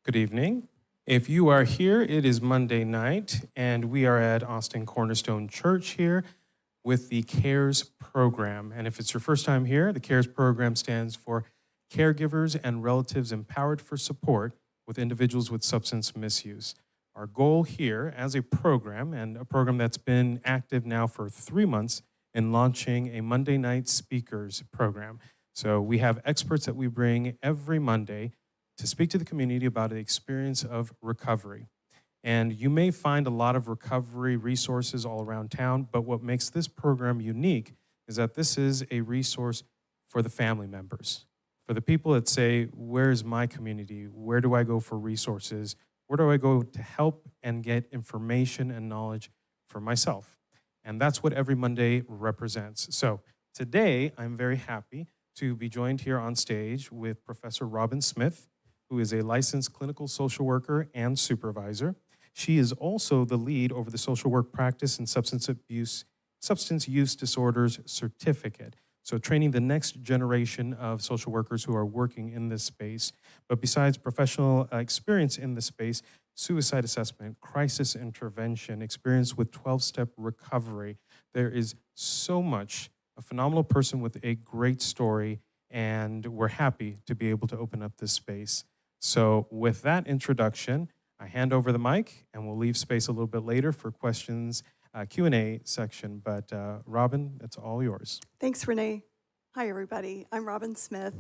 Good evening. If you are here, it is Monday night, and we are at Austin Cornerstone Church here with the CARES program. And if it's your first time here, the CARES program stands for Caregivers and Relatives Empowered for Support with Individuals with Substance Misuse. Our goal here as a program, and a program that's been active now for 3 months, in launching a Monday night speakers program. So we have experts that we bring every Monday to speak to the community about the experience of recovery. And you may find a lot of recovery resources all around town, but what makes this program unique is that this is a resource for the family members, for the people that say, where's my community? Where do I go for resources? Where do I go to help and get information and knowledge for myself? And that's what every Monday represents. So today, I'm very happy to be joined here on stage with Professor Robin Smith, who is a licensed clinical social worker and supervisor. She is also the lead over the social work practice and substance use disorders certificate. So training the next generation of social workers who are working in this space. But besides professional experience in this space, suicide assessment, crisis intervention, experience with 12-step recovery, there is so much, a phenomenal person with a great story, and we're happy to be able to open up this space. So with that introduction, I hand over the mic, and we'll leave space a little bit later for questions, Q&A section. But Robin, it's all yours. Thanks, Renee. Hi, everybody. I'm Robin Smith.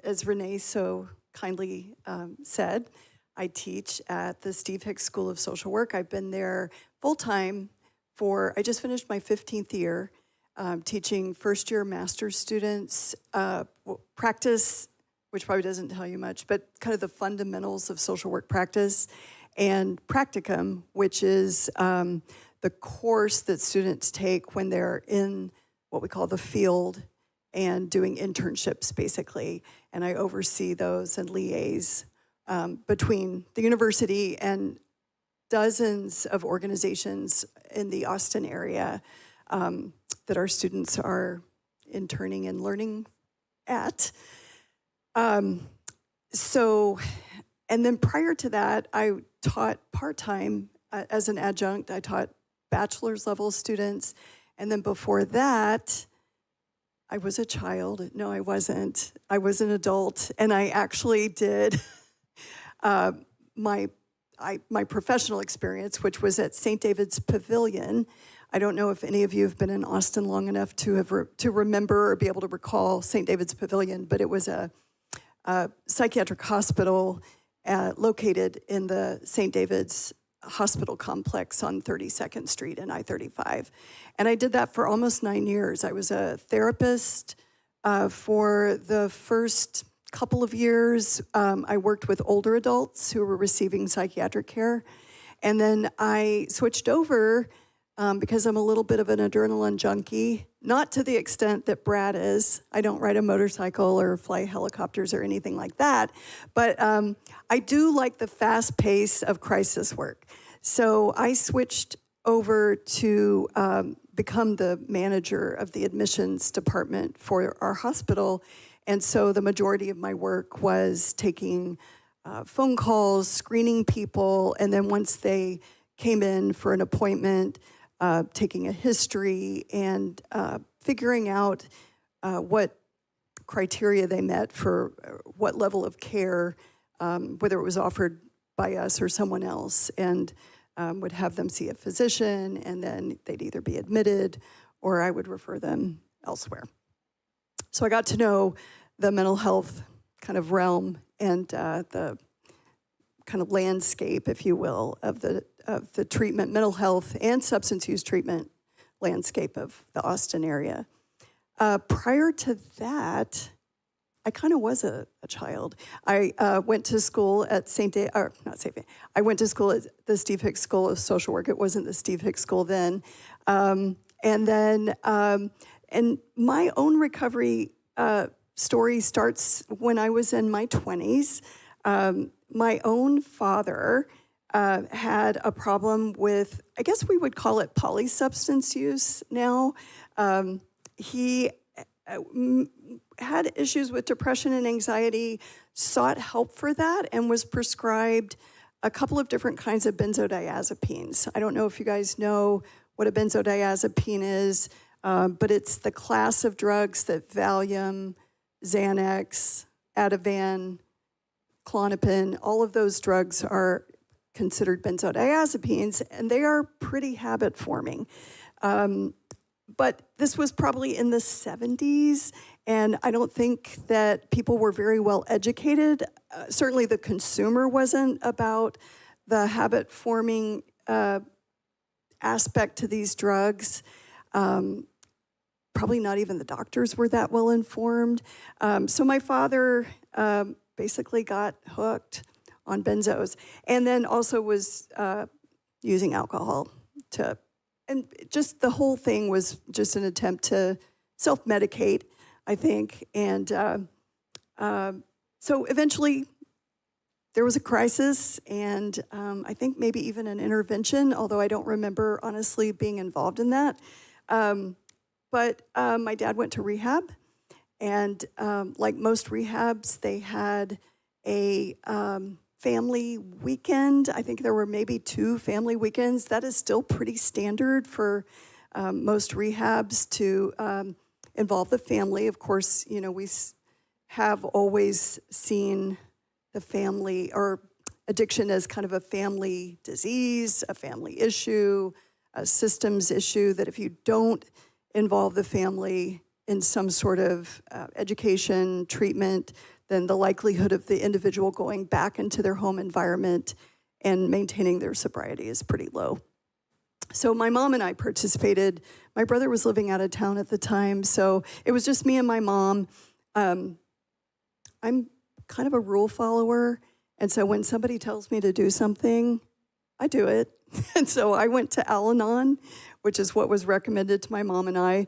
As Renee so kindly said, I teach at the Steve Hicks School of Social Work. I've been there full-time I just finished my 15th year teaching first-year master's students practice, which probably doesn't tell you much, but kind of the fundamentals of social work practice, and practicum, which is the course that students take when they're in what we call the field and doing internships, basically. And I oversee those and liaise between the university and dozens of organizations in the Austin area that our students are interning and learning at. And then prior to that, I taught part-time as an adjunct. I taught bachelor's level students. And then before that, I was a child. No, I wasn't. I was an adult. And I actually did my professional experience, which was at St. David's Pavilion. I don't know if any of you have been in Austin long enough to remember or be able to recall St. David's Pavilion, but it was a psychiatric hospital located in the St. David's Hospital complex on 32nd Street and I-35. And I did that for almost 9 years. I was a therapist for the first couple of years. I worked with older adults who were receiving psychiatric care. And then I switched over because I'm a little bit of an adrenaline junkie, not to the extent that Brad is. I don't ride a motorcycle or fly helicopters or anything like that, but I do like the fast pace of crisis work. So I switched over to become the manager of the admissions department for our hospital, and so the majority of my work was taking phone calls, screening people, and then once they came in for an appointment, taking a history and figuring out what criteria they met for what level of care, whether it was offered by us or someone else, and would have them see a physician, and then they'd either be admitted or I would refer them elsewhere. So I got to know the mental health kind of realm and the kind of landscape, if you will, of the treatment, mental health and substance use treatment landscape of the Austin area. Prior to that, I kind of was a child. I went to school at I went to school at the Steve Hicks School of Social Work. It wasn't the Steve Hicks School then. And my own recovery story starts when I was in my 20s. My own father had a problem with, I guess we would call it polysubstance use now. He had issues with depression and anxiety, sought help for that, and was prescribed a couple of different kinds of benzodiazepines. I don't know if you guys know what a benzodiazepine is, but it's the class of drugs that Valium, Xanax, Ativan, Klonopin, all of those drugs are considered benzodiazepines, and they are pretty habit forming. But this was probably in the 70s, and I don't think that people were very well educated. Certainly the consumer wasn't about the habit forming aspect to these drugs. Probably not even the doctors were that well informed. So my father basically got hooked on benzos, and then also was using alcohol to, and just the whole thing was just an attempt to self-medicate, I think. And so eventually there was a crisis, and I think maybe even an intervention, although I don't remember honestly being involved in that. But my dad went to rehab, and like most rehabs, they had a family weekend. I think there were maybe 2 family weekends. That is still pretty standard for most rehabs to involve the family. Of course, you know, we have always seen the family or addiction as kind of a family disease, a family issue, a systems issue, that if you don't involve the family in some sort of education, treatment, then the likelihood of the individual going back into their home environment and maintaining their sobriety is pretty low. So my mom and I participated. My brother was living out of town at the time, so it was just me and my mom. I'm kind of a rule follower, and so when somebody tells me to do something, I do it. And so I went to Al-Anon, which is what was recommended to my mom and I.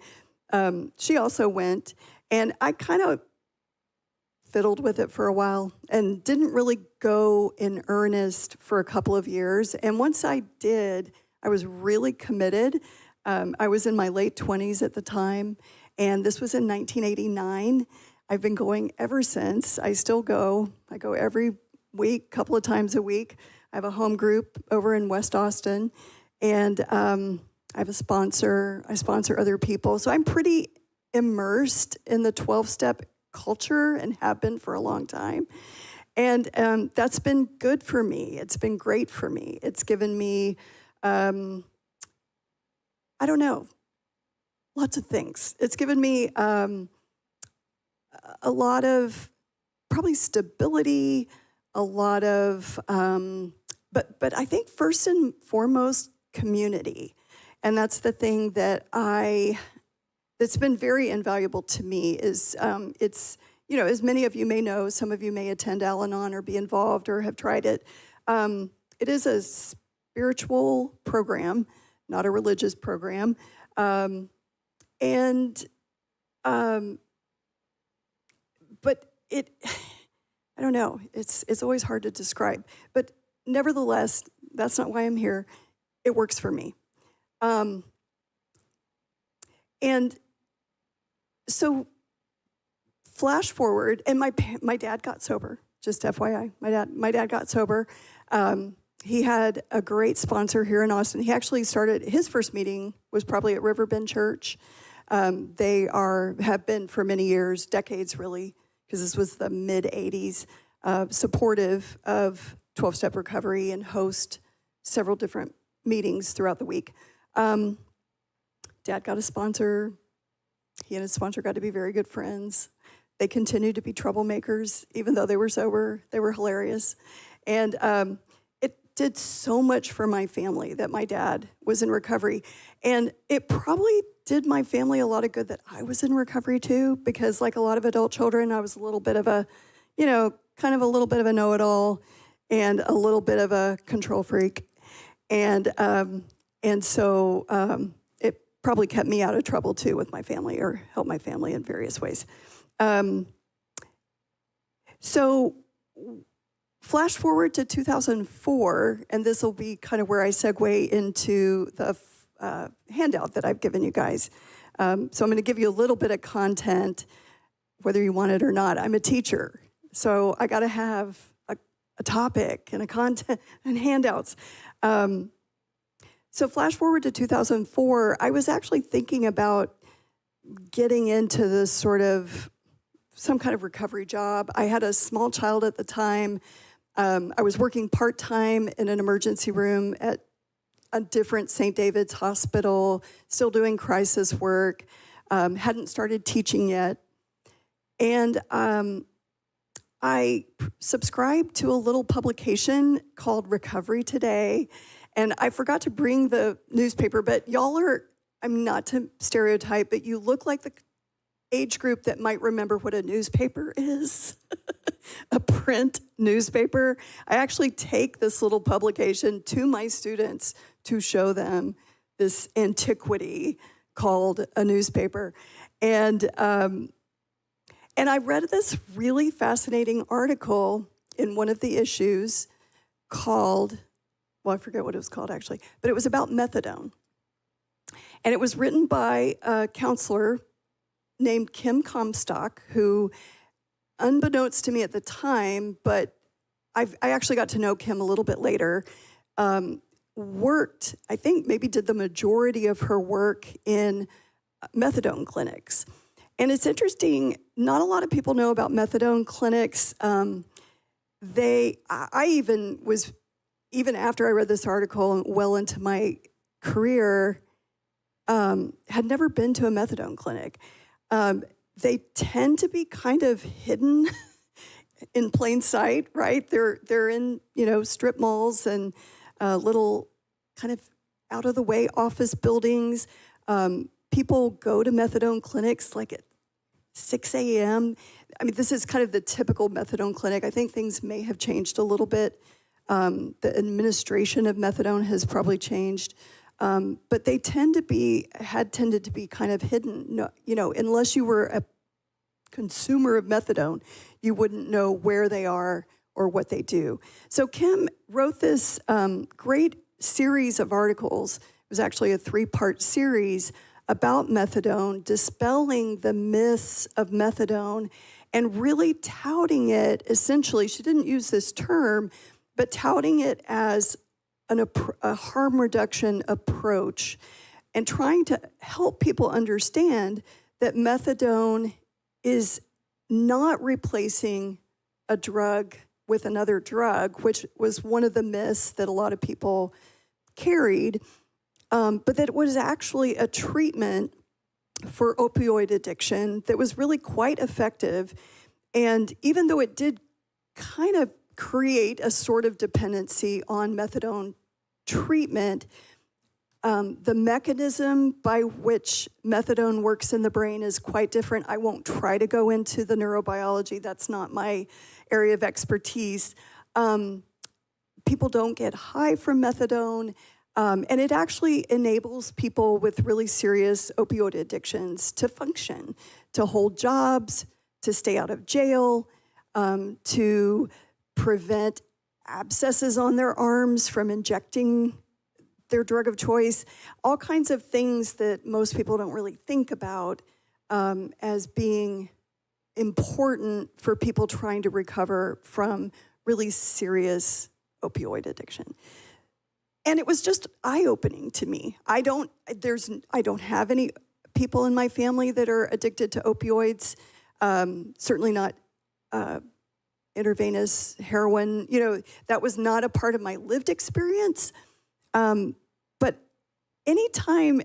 She also went, and I kind of fiddled with it for a while and didn't really go in earnest for a couple of years. And once I did, I was really committed. I was in my late 20s at the time, and this was in 1989. I've been going ever since. I still go. I go every week, couple of times a week. I have a home group over in West Austin, and I have a sponsor. I sponsor other people. So I'm pretty immersed in the 12-step culture and have been for a long time. And that's been good for me. It's been great for me. It's given me, I don't know, lots of things. It's given me a lot of probably stability, a lot of, but I think first and foremost, community. And that's the thing that that's been very invaluable to me is it's, you know, as many of you may know, some of you may attend Al-Anon or be involved or have tried it. It is a spiritual program, not a religious program. But it, I don't know, it's always hard to describe. But nevertheless, that's not why I'm here. It works for me. And so flash forward, and my dad got sober, just FYI. My dad got sober. He had a great sponsor here in Austin. He actually started, his first meeting was probably at Riverbend Church. They have been for many years, decades really, because this was the mid-'80s, supportive of 12-step recovery and host several different meetings throughout the week. Dad got a sponsor. He and his sponsor got to be very good friends. They continued to be troublemakers, even though they were sober. They were hilarious. And it did so much for my family that my dad was in recovery. And it probably did my family a lot of good that I was in recovery too, because like a lot of adult children, I was a little bit of a, you know, kind of a little bit of a know-it-all and a little bit of a control freak. And so it probably kept me out of trouble too with my family, or helped my family in various ways. So flash forward to 2004, and this will be kind of where I segue into the handout that I've given you guys. So I'm going to give you a little bit of content, whether you want it or not. I'm a teacher, so I got to have a topic and a content and handouts. So flash forward to 2004, I was actually thinking about getting into this sort of some kind of recovery job. I had a small child at the time. I was working part-time in an emergency room at a different St. David's hospital, still doing crisis work, hadn't started teaching yet. And I subscribed to a little publication called Recovery Today, and I forgot to bring the newspaper, but y'all are, I'm not to stereotype, but you look like the age group that might remember what a newspaper is, a print newspaper. I actually take this little publication to my students to show them this antiquity called a newspaper. And I read this really fascinating article in one of the issues called, well, I forget what it was called actually, but it was about methadone. And it was written by a counselor named Kim Comstock, who, unbeknownst to me at the time, but I actually got to know Kim a little bit later, worked, I think maybe did the majority of her work in methadone clinics. And it's interesting, not a lot of people know about methadone clinics. I even was, even after I read this article and well into my career, had never been to a methadone clinic. They tend to be kind of hidden in plain sight, right? They're in, strip malls and little kind of out of the way office buildings. People go to methadone clinics like at 6 a.m. I mean, this is kind of the typical methadone clinic. I think things may have changed a little bit. The administration of methadone has probably changed. But they had tended to be kind of hidden. No, unless you were a consumer of methadone, you wouldn't know where they are or what they do. So Kim wrote this great series of articles. It was actually a 3-part series about methadone, dispelling the myths of methadone, and really touting it, essentially, she didn't use this term, but touting it as a harm reduction approach, and trying to help people understand that methadone is not replacing a drug with another drug, which was one of the myths that a lot of people carried, but that it was actually a treatment for opioid addiction that was really quite effective. And even though it did kind of create a sort of dependency on methadone treatment, the mechanism by which methadone works in the brain is quite different. I won't try to go into the neurobiology. That's not my area of expertise. People don't get high from methadone, and it actually enables people with really serious opioid addictions to function, to hold jobs, to stay out of jail, to prevent abscesses on their arms from injecting their drug of choice, all kinds of things that most people don't really think about as being important for people trying to recover from really serious opioid addiction. And it was just eye-opening to me. I don't have any people in my family that are addicted to opioids, certainly not intravenous heroin. That was not a part of my lived experience. But anytime,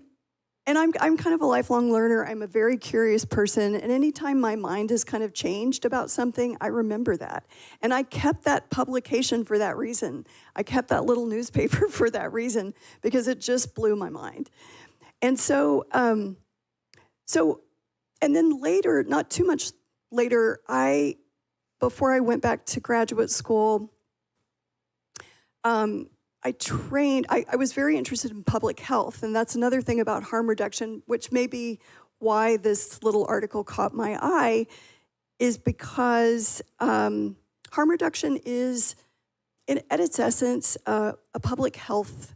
and I'm kind of a lifelong learner, I'm a very curious person, and anytime my mind has kind of changed about something, I remember that. And I kept that publication for that reason. I kept that little newspaper for that reason, because it just blew my mind. And so, and then later, not too much later, before I went back to graduate school, I was very interested in public health, and that's another thing about harm reduction, which may be why this little article caught my eye, is because harm reduction is, at its essence, a public health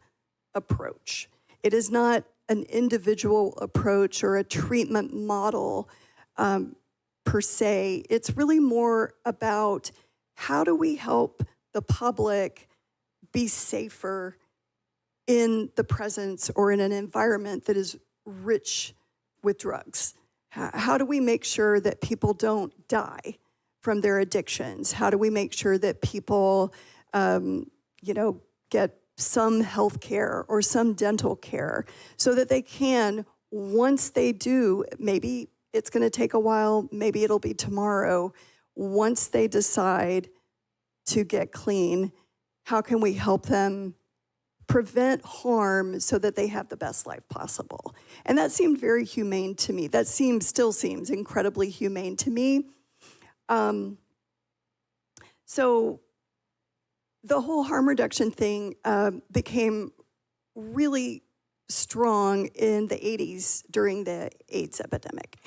approach. It is not an individual approach or a treatment model per se. It's really more about how do we help the public be safer in the presence or in an environment that is rich with drugs? How do we make sure that people don't die from their addictions? How do we make sure that people, get some health care or some dental care so that they can, once they do, maybe it's going to take a while, maybe it'll be tomorrow, once they decide to get clean, how can we help them prevent harm so that they have the best life possible? And that seemed very humane to me. That still seems incredibly humane to me. So the whole harm reduction thing became really strong in the 80s during the AIDS epidemic.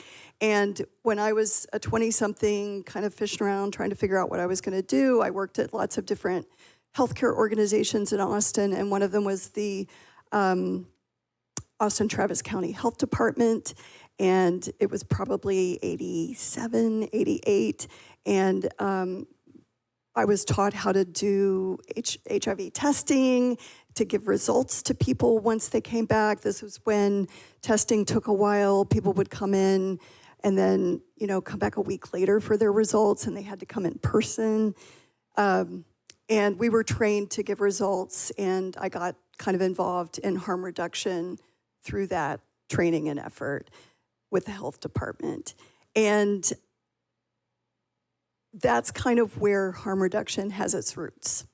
And when I was a 20-something, kind of fishing around, trying to figure out what I was going to do, I worked at lots of different healthcare organizations in Austin, and one of them was the Austin Travis County Health Department, and it was probably 87, 88, and I was taught how to do HIV testing, to give results to people once they came back. This was when testing took a while. People would come in and then, come back a week later for their results, and they had to come in person. And we were trained to give results, and I got kind of involved in harm reduction through that training and effort with the health department. And that's kind of where harm reduction has its roots.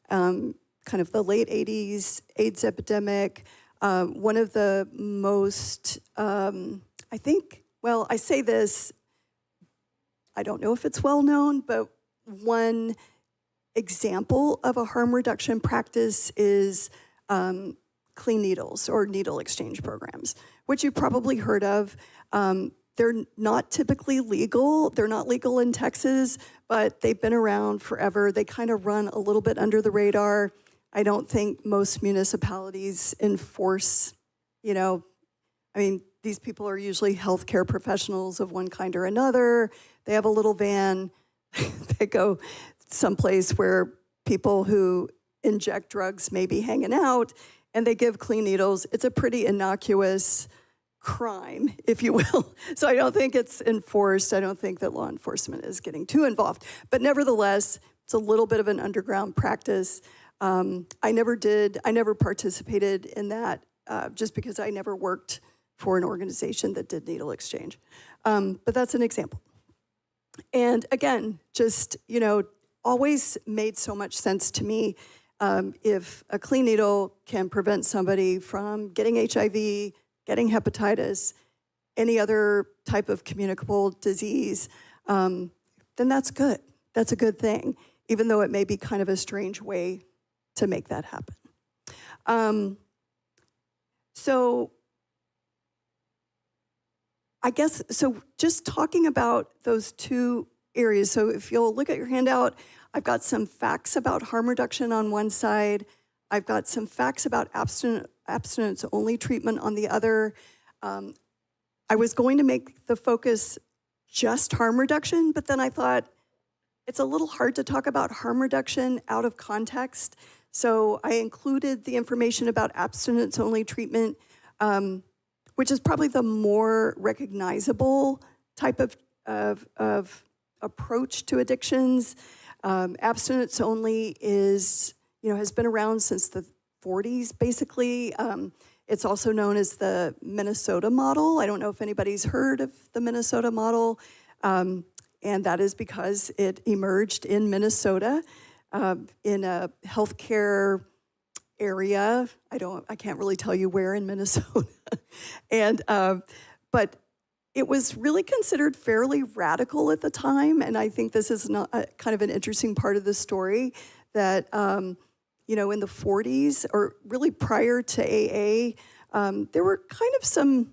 Kind of the late 80s AIDS epidemic, one of the most, I say this, I don't know if it's well known, but one example of a harm reduction practice is clean needles or needle exchange programs, which you've probably heard of. They're not typically legal. They're not legal in Texas, but they've been around forever. They kind of run a little bit under the radar. I don't think most municipalities enforce, these people are usually healthcare professionals of one kind or another. They have a little van. They go someplace where people who inject drugs may be hanging out, and they give clean needles. It's a pretty innocuous crime, if you will. So I don't think it's enforced. I don't think that law enforcement is getting too involved. But nevertheless, it's a little bit of an underground practice. I never participated in that just because I never worked for an organization that did needle exchange. But that's an example. And again, just, always made so much sense to me. If a clean needle can prevent somebody from getting HIV, getting hepatitis, any other type of communicable disease, then that's good. That's a good thing, even though it may be kind of a strange way to make that happen. So I guess, just talking about those two areas. So if you'll look at your handout, I've got some facts about harm reduction on one side. I've got some facts about abstinence-only treatment on the other. I was going to make the focus just harm reduction, but then I thought it's a little hard to talk about harm reduction out of context. So I included the information about abstinence-only treatment, which is probably the more recognizable type of approach to addictions. Abstinence only is, has been around since the 40s, basically. It's also known as the Minnesota model. I don't know if anybody's heard of the Minnesota model, and that is because it emerged in Minnesota in a healthcare area. I can't really tell you where in Minnesota, but it was really considered fairly radical at the time, and I think this is not kind of an interesting part of the story that, in the 40s, or really prior to AA, there were kind of some,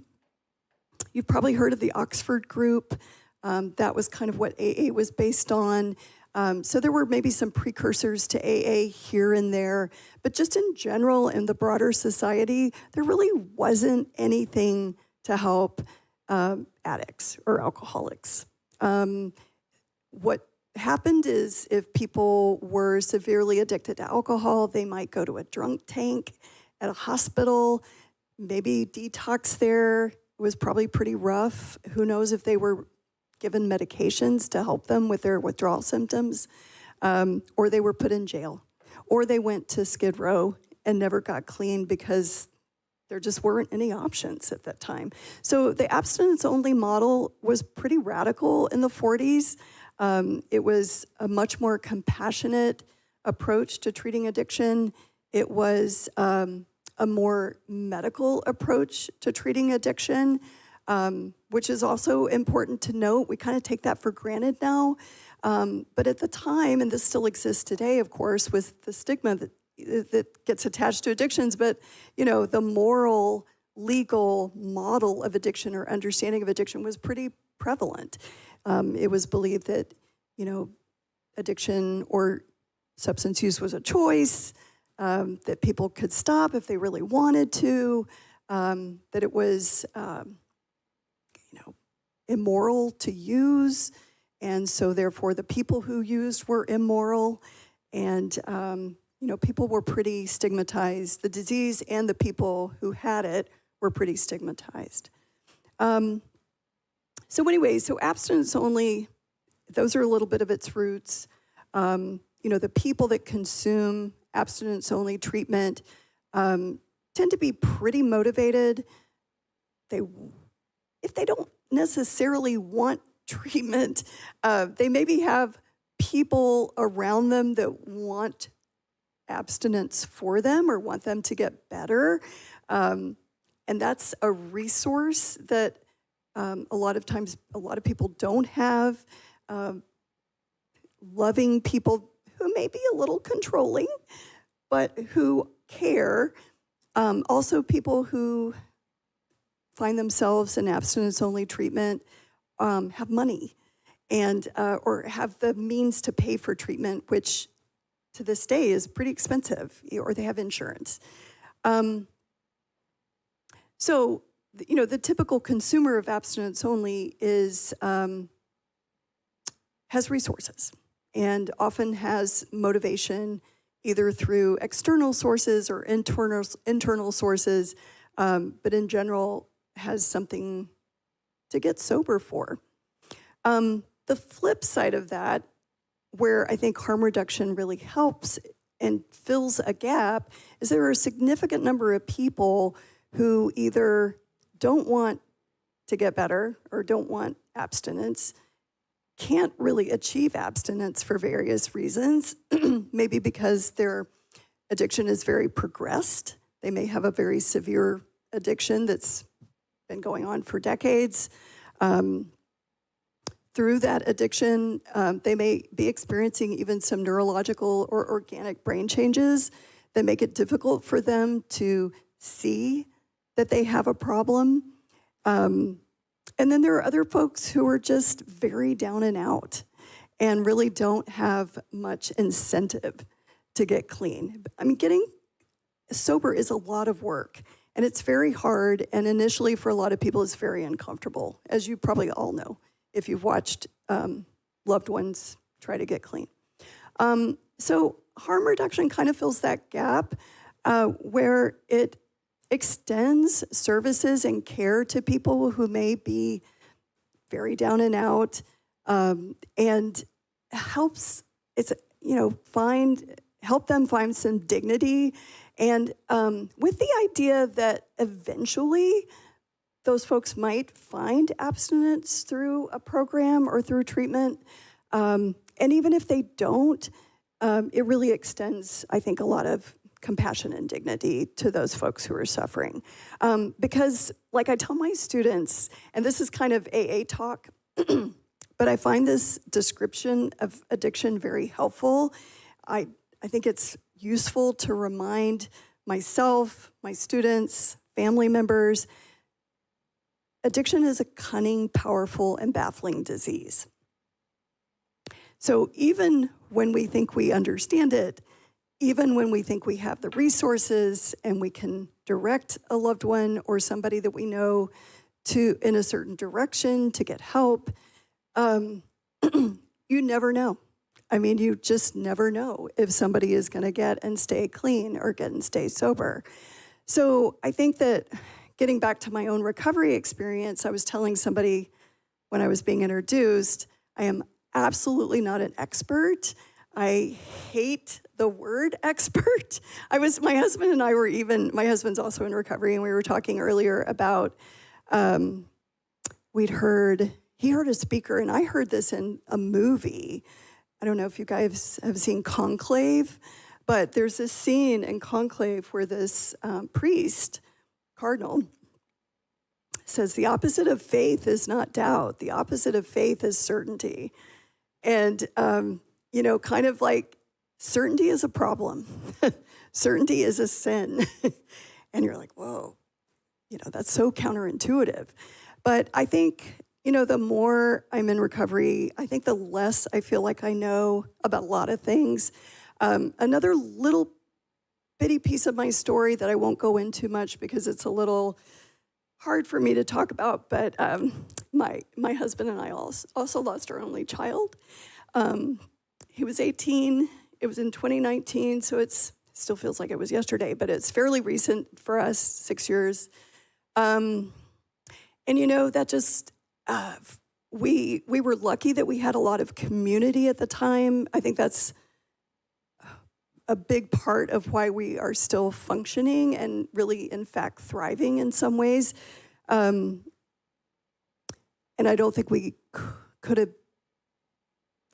you've probably heard of the Oxford Group. That was kind of what AA was based on. So there were maybe some precursors to AA here and there, but just in general, in the broader society, there really wasn't anything to help addicts or alcoholics. What happened is if people were severely addicted to alcohol, they might go to a drunk tank at a hospital, maybe detox there. It was probably pretty rough. Who knows if they were given medications to help them with their withdrawal symptoms, or they were put in jail, or they went to Skid Row and never got clean because there just weren't any options at that time. So the abstinence-only model was pretty radical in the 40s. It was a much more compassionate approach to treating addiction. It was a more medical approach to treating addiction, which is also important to note. We kind of take that for granted now. But at the time, and this still exists today, of course, with the stigma that gets attached to addictions, but the moral, legal model of addiction or understanding of addiction was pretty prevalent. It was believed that, addiction or substance use was a choice, that people could stop if they really wanted to, that it was, immoral to use, and so therefore the people who used were immoral, and, people were pretty stigmatized. The disease and the people who had it were pretty stigmatized. So abstinence only, those are a little bit of its roots. The people that consume abstinence only treatment tend to be pretty motivated. If they don't necessarily want treatment, they maybe have people around them that want abstinence for them or want them to get better. And that's a resource that a lot of times a lot of people don't have. Loving people who may be a little controlling, but who care. Also people who find themselves in abstinence-only treatment have money and or have the means to pay for treatment, which to this day is pretty expensive, or they have insurance. So, the typical consumer of abstinence only has resources and often has motivation either through external sources or internal sources, but in general has something to get sober for. The flip side of that, where I think harm reduction really helps and fills a gap, is there are a significant number of people who either don't want to get better or don't want abstinence, can't really achieve abstinence for various reasons, maybe because their addiction is very progressed. They may have a very severe addiction that's been going on for decades. Through that addiction, they may be experiencing even some neurological or organic brain changes that make it difficult for them to see that they have a problem. And then there are other folks who are just very down and out and really don't have much incentive to get clean. I mean, getting sober is a lot of work, and it's very hard, and initially for a lot of people it's very uncomfortable, as you probably all know if you've watched loved ones try to get clean. So harm reduction kind of fills that gap where it extends services and care to people who may be very down and out, and helps help them find some dignity, and with the idea that eventually those folks might find abstinence through a program or through treatment, and even if they don't, it really extends, I think, a lot of compassion and dignity to those folks who are suffering. Because like I tell my students, and this is kind of AA talk, but I find this description of addiction very helpful. I think it's useful to remind myself, my students, family members, addiction is a cunning, powerful, and baffling disease. So even when we think we understand it, even when we think we have the resources and we can direct a loved one or somebody that we know to in a certain direction to get help, you never know. I mean, you just never know if somebody is going to get and stay clean or get and stay sober. So I think that getting back to my own recovery experience, I was telling somebody when I was being introduced, I am absolutely not an expert. I hate the word expert. My husband and I were my husband's also in recovery, and we were talking earlier about, he heard a speaker, and I heard this in a movie. I don't know if you guys have seen Conclave, but there's this scene in Conclave where this priest, cardinal, says the opposite of faith is not doubt. The opposite of faith is certainty. And, kind of like certainty is a problem. Certainty is a sin. And you're like, whoa, that's so counterintuitive. But I think, the more I'm in recovery, I think the less I feel like I know about a lot of things. Another little bitty piece of my story that I won't go into much because it's a little hard for me to talk about, but my husband and I also lost our only child. He was 18. It was in 2019, so it still feels like it was yesterday, but it's fairly recent for us, 6 years. And that just, we were lucky that we had a lot of community at the time. I think that's a big part of why we are still functioning and really, in fact, thriving in some ways. And I don't think we could have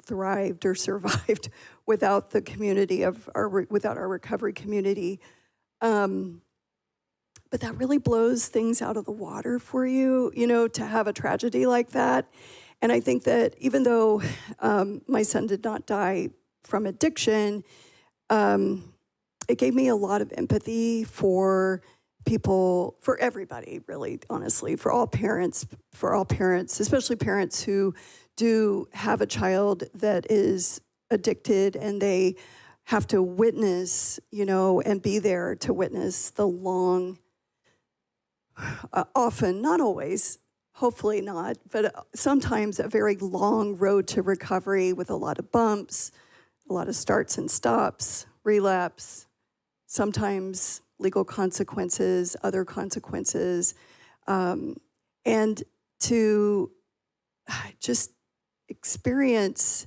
thrived or survived without the community without our recovery community. But that really blows things out of the water for you, to have a tragedy like that. And I think that even though my son did not die from addiction, it gave me a lot of empathy for people, for everybody, really, honestly, for all parents, especially parents who do have a child that is addicted and they have to witness, and be there to witness the long, often, not always, hopefully not, but sometimes a very long road to recovery with a lot of bumps, a lot of starts and stops, relapse, sometimes legal consequences, other consequences, and to just experience,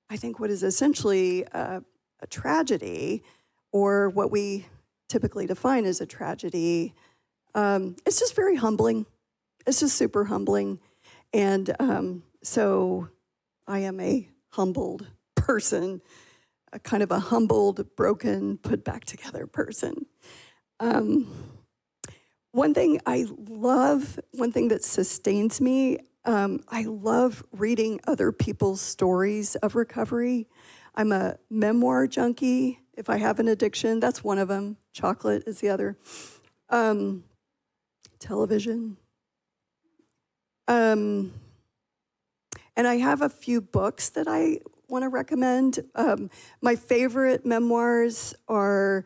I think, what is essentially a tragedy, or what we typically define as a tragedy. It's just very humbling. It's just super humbling. And so I am a humbled person, a kind of a humbled, broken, put back together person. One thing that sustains me, I love reading other people's stories of recovery. I'm a memoir junkie. If I have an addiction, that's one of them. Chocolate is the other. Television. And I have a few books that I want to recommend. My favorite memoirs are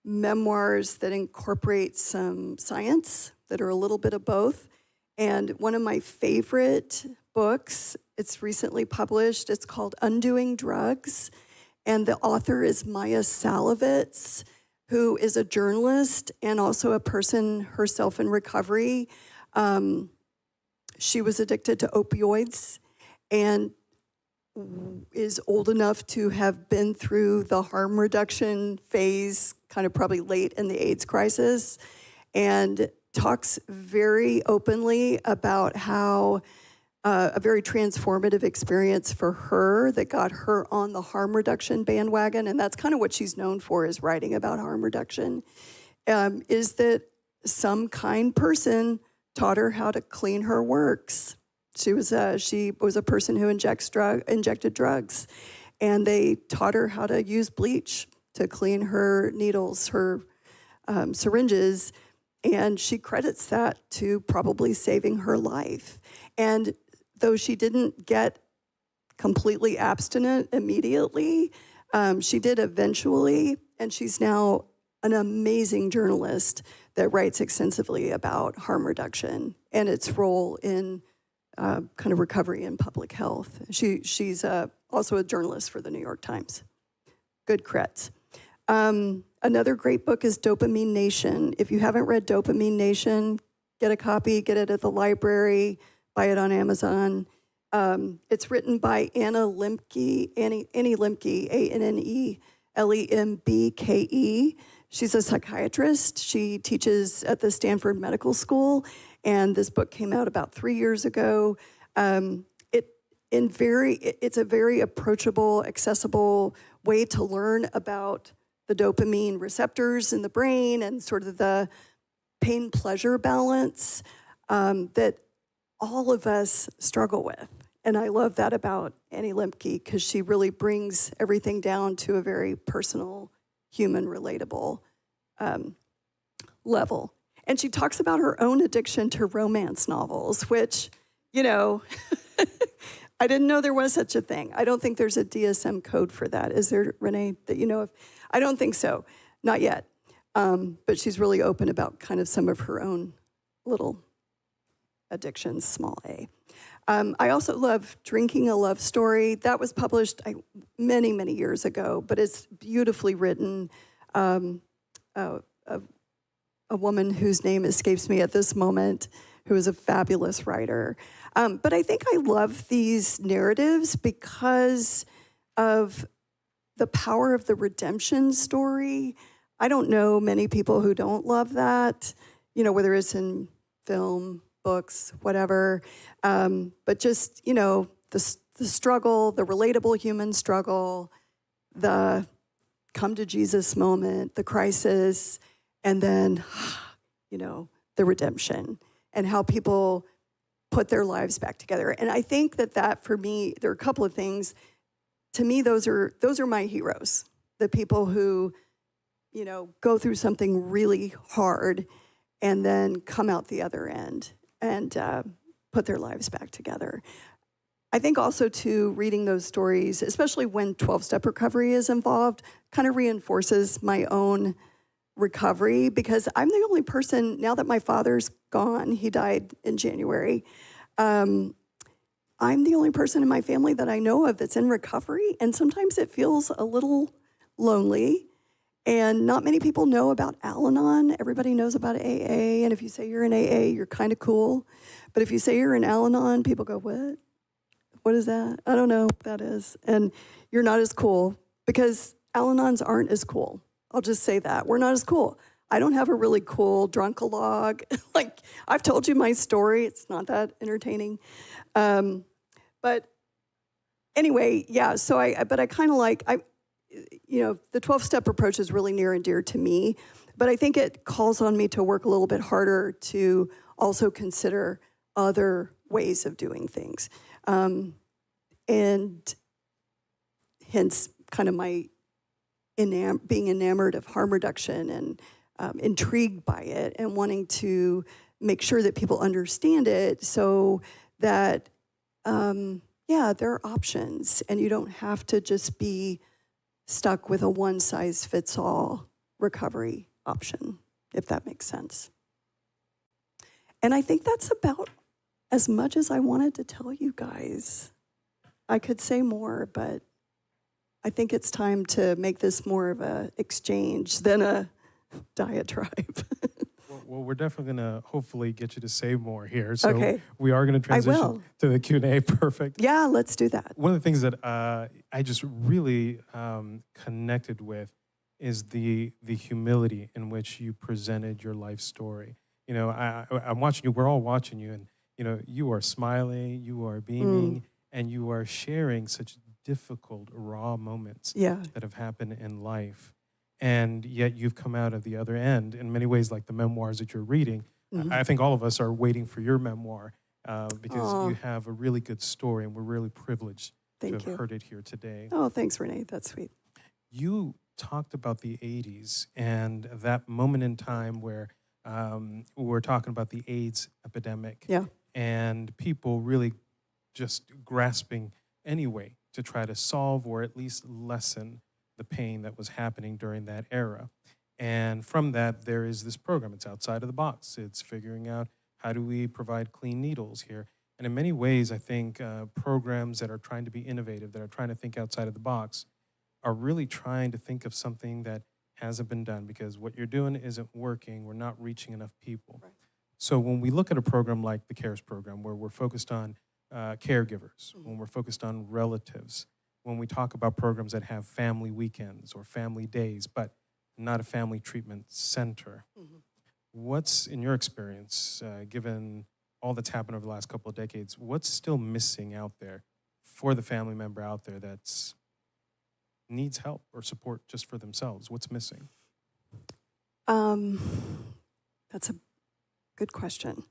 memoirs that incorporate some science, that are a little bit of both. And one of my favorite books, it's recently published, it's called Undoing Drugs. And the author is Maya Salovitz, who is a journalist and also a person herself in recovery. She was addicted to opioids and is old enough to have been through the harm reduction phase, kind of probably late in the AIDS crisis, and talks very openly about how a very transformative experience for her that got her on the harm reduction bandwagon, and that's kind of what she's known for, is writing about harm reduction, is that some kind person taught her how to clean her works. She was a person who injected drugs, and they taught her how to use bleach to clean her needles, her syringes, and she credits that to probably saving her life. And though she didn't get completely abstinent immediately. She did eventually, and she's now an amazing journalist that writes extensively about harm reduction and its role in kind of recovery and public health. She's also a journalist for the New York Times. Good creds. Another great book is Dopamine Nation. If you haven't read Dopamine Nation, get a copy, get it at the library, buy it on Amazon. It's written by Annie Lembke, Annelembke. She's a psychiatrist. She teaches at the Stanford Medical School, and this book came out about 3 years ago. It's a very approachable, accessible way to learn about the dopamine receptors in the brain and sort of the pain-pleasure balance that all of us struggle with. And I love that about Annie Lembke because she really brings everything down to a very personal, human, relatable level. And she talks about her own addiction to romance novels, which, you know, I didn't know there was such a thing. I don't think there's a DSM code for that. Is there, Renee, that you know of? I don't think so. Not yet. But she's really open about kind of some of her own little addictions, small a. I also love Drinking a Love Story. That was published many, many years ago, but it's beautifully written. A woman whose name escapes me at this moment, who is a fabulous writer. But I think I love these narratives because of the power of the redemption story. I don't know many people who don't love that, you know, whether it's in film, books, whatever. But just, you know, the struggle, the relatable human struggle, the come to Jesus moment, the crisis, and then, you know, the redemption and how people put their lives back together. And I think that for me, there are a couple of things. To me, those are my heroes, the people who, you know, go through something really hard and then come out the other end and put their lives back together. I think also, too, reading those stories, especially when 12-step recovery is involved, kind of reinforces my own recovery because I'm the only person, now that my father's gone, he died in January, I'm the only person in my family that I know of that's in recovery, and sometimes it feels a little lonely. And not many people know about Al-Anon. Everybody knows about AA, and if you say you're in AA, you're kind of cool. But if you say you're in Al-Anon, people go, what? What is that? I don't know what that is. And you're not as cool because Al-Anons aren't as cool. I'll just say that. We're not as cool. I don't have a really cool drunk-a-log. Like, I've told you my story. It's not that entertaining. But anyway, yeah, so I kind of like, you know, the 12-step approach is really near and dear to me, but I think it calls on me to work a little bit harder to also consider other ways of doing things. And hence kind of my being enamored of harm reduction and intrigued by it and wanting to make sure that people understand it so that, yeah, there are options and you don't have to just be stuck with a one-size-fits-all recovery option, if that makes sense. And I think that's about as much as I wanted to tell you guys. I could say more, but I think it's time to make this more of an exchange than a diatribe. Well, we're definitely going to hopefully get you to say more here. So Okay. we are going to transition to the Q&A. Perfect. Yeah, let's do that. One of the things that I just really connected with is the humility in which you presented your life story. You know, I'm watching you. We're all watching you, and you know, you are smiling, you are beaming, and you are sharing such difficult, raw moments that have happened in life. And yet you've come out of the other end in many ways, like the memoirs that you're reading. I think all of us are waiting for your memoir because you have a really good story, and we're really privileged to have heard it here today. Oh, thanks, Renee. That's sweet. You talked about the 80s and that moment in time where we're talking about the AIDS epidemic and people really just grasping anyway to try to solve or at least lessen the pain that was happening during that era. And from that, there is this program. It's outside of the box. It's figuring out how do we provide clean needles here. And in many ways, I think programs that are trying to be innovative, that are trying to think outside of the box, are really trying to think of something that hasn't been done because what you're doing isn't working. We're not reaching enough people. Right. So when we look at a program like the CARES program, where we're focused on caregivers, when we're focused on relatives, when we talk about programs that have family weekends or family days, but not a family treatment center, what's, in your experience, given all that's happened over the last couple of decades, what's still missing out there for the family member out there that's needs help or support just for themselves? What's missing? That's a good question.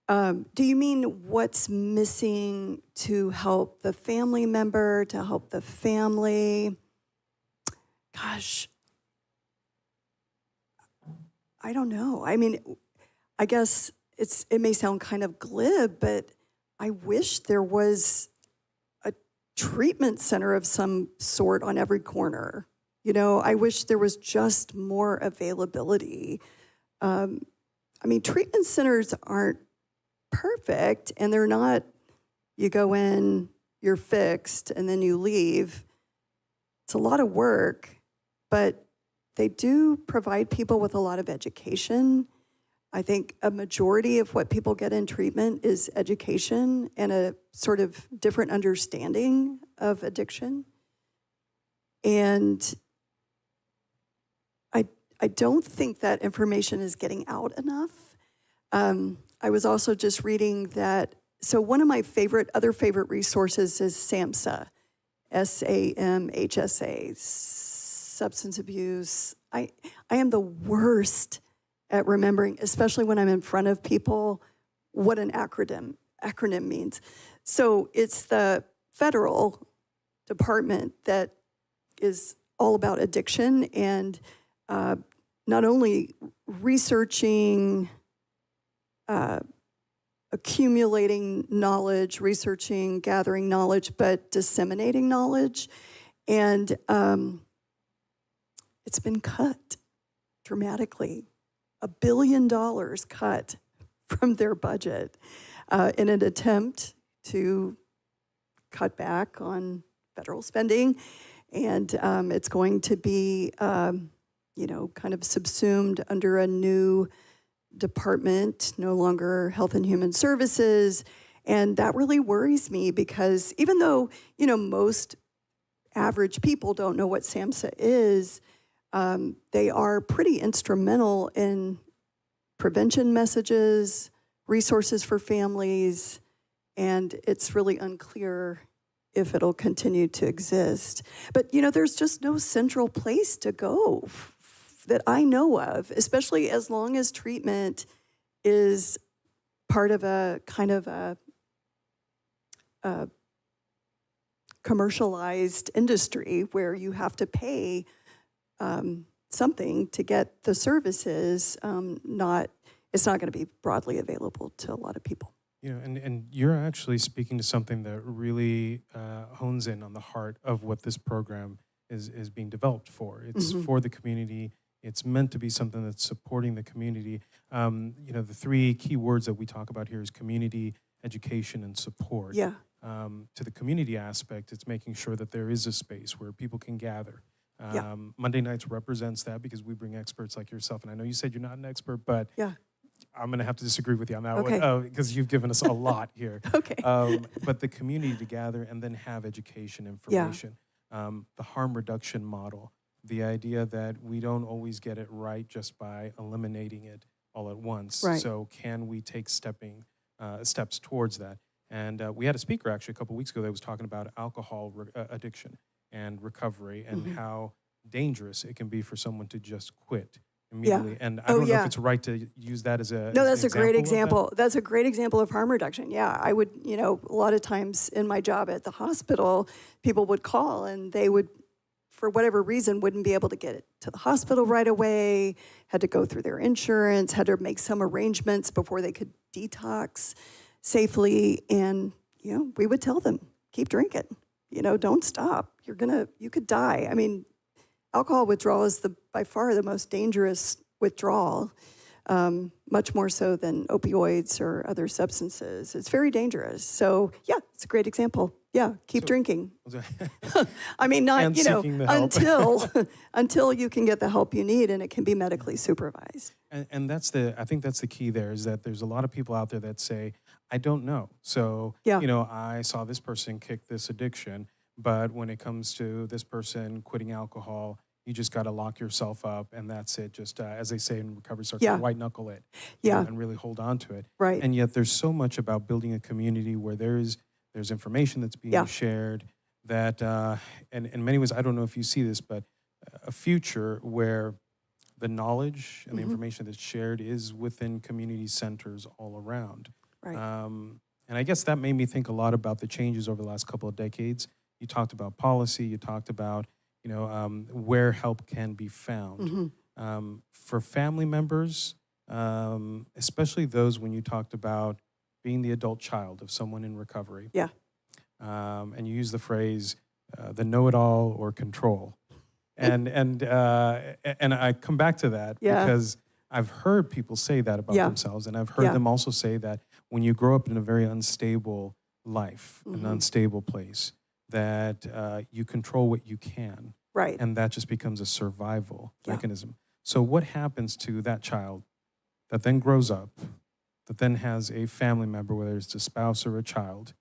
Do you mean what's missing to help the family member, to help the family? Gosh, I don't know. I mean, I guess it may sound kind of glib, but I wish there was a treatment center of some sort on every corner. You know, I wish there was just more availability. I mean, treatment centers aren't perfect, and they're not, you go in, you're fixed, and then you leave. It's a lot of work, but they do provide people with a lot of education. I think a majority of what people get in treatment is education and a sort of different understanding of addiction. And I don't think that information is getting out enough. I was also just reading that, so one of my other favorite resources is SAMHSA, SAMHSA, substance abuse. I am the worst at remembering, especially when I'm in front of people, what an acronym means. So it's the federal department that is all about addiction and not only researching, accumulating knowledge, researching, gathering knowledge, but disseminating knowledge. And it's been cut dramatically. $1 billion cut from their budget in an attempt to cut back on federal spending. And it's going to be, kind of subsumed under a new department, no longer Health and Human Services. And that really worries me because even though, most average people don't know what SAMHSA is, they are pretty instrumental in prevention messages, resources for families, and it's really unclear if it'll continue to exist. But, there's just no central place to go that I know of, especially as long as treatment is part of a kind of a commercialized industry where you have to pay something to get the services. It's not going to be broadly available to a lot of people. And you're actually speaking to something that really hones in on the heart of what this program is being developed for. It's for the community. It's meant to be something that's supporting the community. The three key words that we talk about here is community, education, and support. Yeah. To the community aspect, it's making sure that there is a space where people can gather. Yeah. Monday Nights represents that because we bring experts like yourself. And I know you said you're not an expert, but Yeah. I'm going to have to disagree with you on that Okay. one because you've given us a lot here. Okay. But the community to gather and then have education information. The harm reduction model, the idea that we don't always get it right just by eliminating it all at once. Right. So can we take steps towards that? And we had a speaker actually a couple weeks ago that was talking about alcohol addiction and recovery and how dangerous it can be for someone to just quit immediately. And I don't know if it's right to use that as a No, that's a great example. example. That's a great example of harm reduction. Yeah, I would, a lot of times in my job at the hospital, people would call and they would, for whatever reason, wouldn't be able to get it to the hospital right away, had to go through their insurance, had to make some arrangements before they could detox safely. And, we would tell them, keep drinking. don't stop. You could die. I mean, alcohol withdrawal is by far the most dangerous withdrawal, much more so than opioids or other substances. It's very dangerous. So yeah, it's a great example. Yeah, keep drinking. I mean, not, And seeking the help. until you can get the help you need and it can be medically supervised. And I think that's the key there, is that there's a lot of people out there that say, I don't know. So, Yeah. I saw this person kick this addiction, but when it comes to this person quitting alcohol, you just got to lock yourself up and that's it. Just as they say in recovery circles, Yeah. white knuckle it, Yeah. and really hold on to it. Right. And yet there's so much about building a community where there's information that's being Yeah. shared that, and in many ways, I don't know if you see this, but a future where the knowledge and the information that's shared is within community centers all around. Right. And I guess that made me think a lot about the changes over the last couple of decades. You talked about policy, you talked about, where help can be found. For family members, especially those when you talked about being the adult child of someone in recovery. Yeah. And you use the phrase, the know-it-all or control. And I come back to that Yeah. because I've heard people say that about Yeah. themselves, and I've heard Yeah. them also say that when you grow up in a very unstable life, an unstable place, that you control what you can, Right. and that just becomes a survival Yeah. mechanism. So what happens to that child that then grows up, that then has a family member, whether it's a spouse or a child,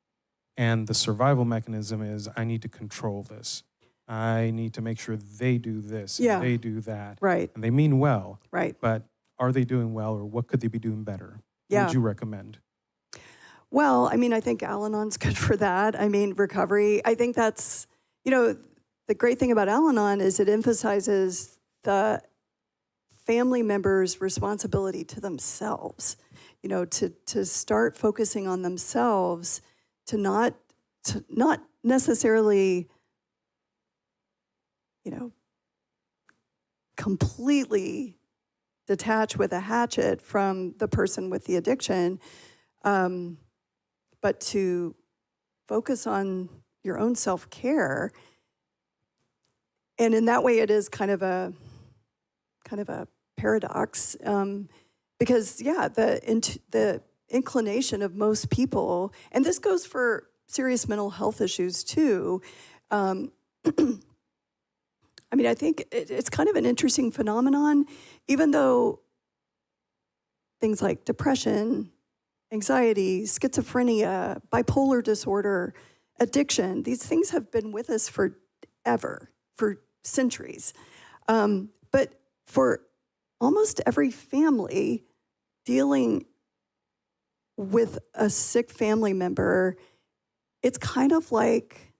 and the survival mechanism is, I need to control this. I need to make sure they do this, Yeah. and they do that. Right. And they mean well, Right. but are they doing well, or what could they be doing better? What Yeah. would you recommend? Well, I mean, I think Al-Anon's good for that. I mean, recovery, I think that's, the great thing about Al-Anon is it emphasizes the family members' responsibility to themselves, to start focusing on themselves, to not necessarily, completely detach with a hatchet from the person with the addiction, but to focus on your own self-care. And in that way, it is kind of a paradox, because the inclination of most people, and this goes for serious mental health issues too. I mean, I think it's kind of an interesting phenomenon, even though things like depression, anxiety, schizophrenia, bipolar disorder, addiction, these things have been with us forever, for centuries. But for almost every family dealing with a sick family member, it's kind of like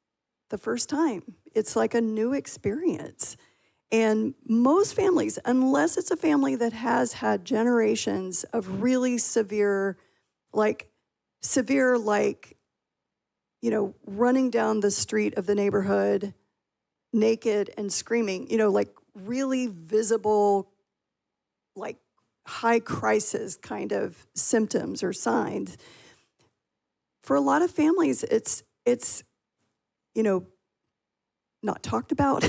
the first time. It's like a new experience. And most families, unless it's a family that has had generations of really severe, running down the street of the neighborhood naked and screaming, like really visible, like high crisis kind of symptoms or signs. For a lot of families, it's not talked about.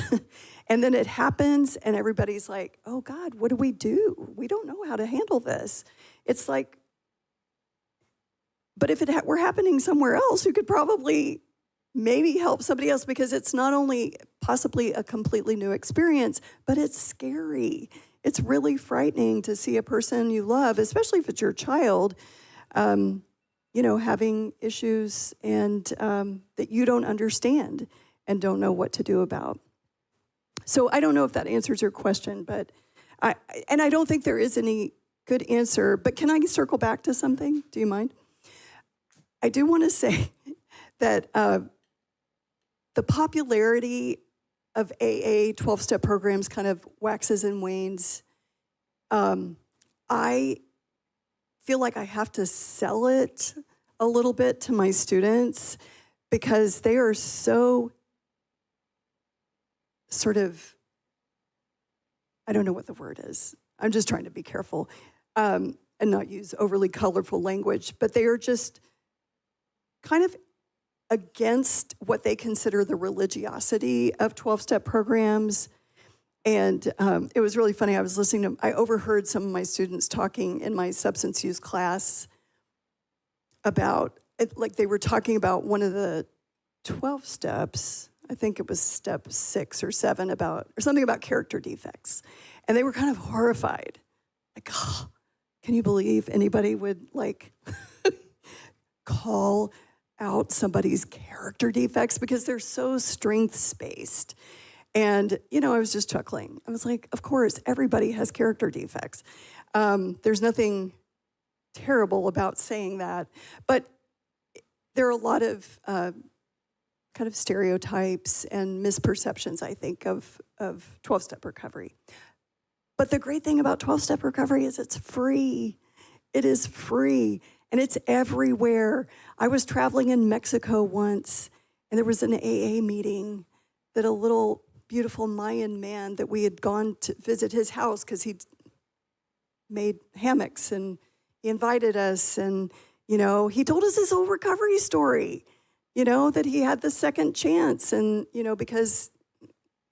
And then it happens and everybody's like, oh God, what do? We don't know how to handle this. It's like, but if it were happening somewhere else, you could probably maybe help somebody else, because it's not only possibly a completely new experience, but it's scary. It's really frightening to see a person you love, especially if it's your child, having issues and that you don't understand and don't know what to do about. So I don't know if that answers your question, but I don't think there is any good answer, but can I circle back to something? Do you mind? I do want to say that the popularity of AA 12-step programs kind of waxes and wanes. I feel like I have to sell it a little bit to my students because they are so sort of, I don't know what the word is. I'm just trying to be careful and not use overly colorful language, but they are just kind of against what they consider the religiosity of 12-step programs. And it was really funny. I overheard some of my students talking in my substance use class about, like they were talking about one of the 12 steps. I think it was step 6 or 7 or something about character defects. And they were kind of horrified. Like, oh, can you believe anybody would like call out somebody's character defects because they're so strengths-based. And, I was just chuckling. I was like, of course, everybody has character defects. There's nothing terrible about saying that. But there are a lot of kind of stereotypes and misperceptions, I think, of 12-step recovery. But the great thing about 12-step recovery is it's free. It is free, and it's everywhere. I was traveling in Mexico once, and there was an AA meeting that a little beautiful Mayan man that we had gone to visit his house because he'd made hammocks, and he invited us, and, he told us his whole recovery story, that he had the second chance, and, because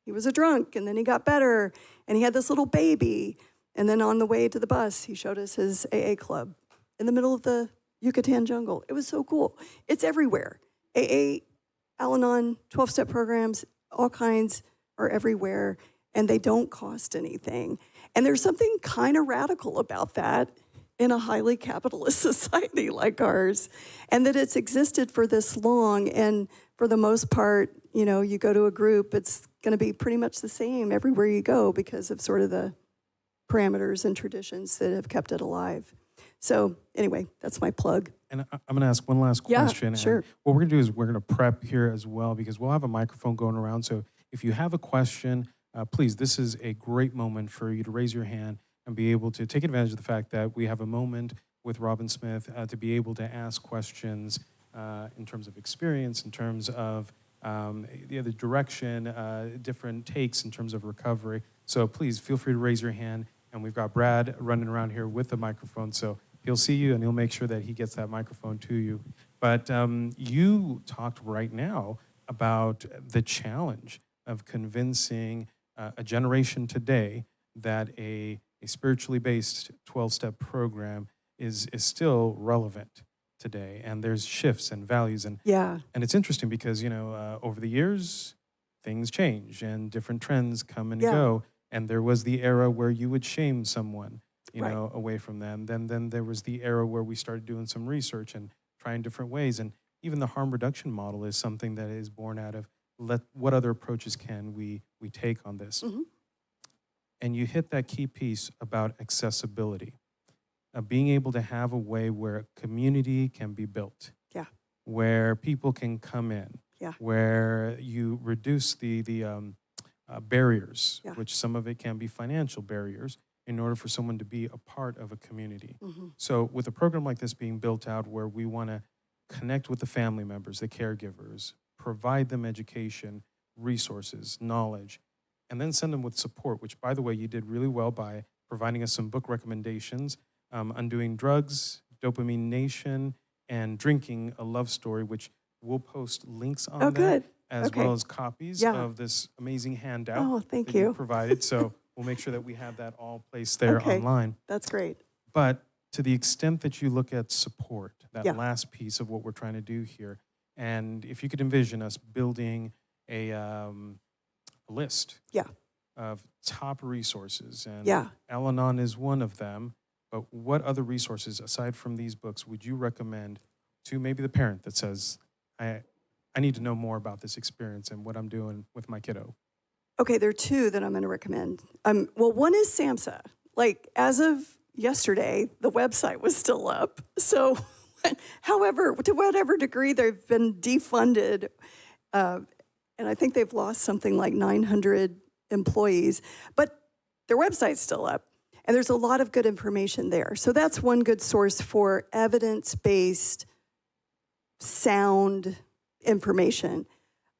he was a drunk, and then he got better, and he had this little baby, and then on the way to the bus, he showed us his AA club in the middle of the Yucatan jungle. It was so cool. It's everywhere. AA, Al-Anon, 12-step programs, all kinds are everywhere, and they don't cost anything. And there's something kind of radical about that in a highly capitalist society like ours, and that it's existed for this long. And for the most part, you go to a group, it's going to be pretty much the same everywhere you go because of sort of the parameters and traditions that have kept it alive. So anyway, that's my plug. And I'm going to ask one last question. Yeah, sure. And what we're going to do is we're going to prep here as well because we'll have a microphone going around. So if you have a question, please, this is a great moment for you to raise your hand and be able to take advantage of the fact that we have a moment with Robin Smith to be able to ask questions in terms of experience, in terms of the other direction, different takes in terms of recovery. So please feel free to raise your hand. And we've got Brad running around here with the microphone. So he'll see you and he'll make sure that he gets that microphone to you. But you talked right now about the challenge of convincing a generation today that a spiritually based 12-step program is still relevant today. And there's shifts and values. And it's interesting because, over the years, things change and different trends come and go. And there was the era where you would shame someone, away from them. Then there was the era where we started doing some research and trying different ways. And even the harm reduction model is something that is born out of what other approaches can we take on this. Mm-hmm. And you hit that key piece about accessibility, being able to have a way where a community can be built, where people can come in, where you reduce the barriers, which some of it can be financial barriers, in order for someone to be a part of a community. Mm-hmm. So with a program like this being built out where we want to connect with the family members, the caregivers, provide them education, resources, knowledge, and then send them with support, which, by the way, you did really well by providing us some book recommendations, Undoing Drugs, Dopamine Nation, and Drinking a Love Story, which we'll post links on that, as well as copies of this amazing handout that you provided. So we'll make sure that we have that all placed there online. That's great. But to the extent that you look at support, that last piece of what we're trying to do here, and if you could envision us building a list of top resources, and Al-Anon is one of them, but what other resources, aside from these books, would you recommend to maybe the parent that says, I need to know more about this experience and what I'm doing with my kiddo? Okay, there are two that I'm going to recommend. Well, one is SAMHSA. Like, as of yesterday, the website was still up. So, however, to whatever degree they've been defunded, and I think they've lost something like 900 employees, but their website's still up. And there's a lot of good information there. So that's one good source for evidence-based, sound information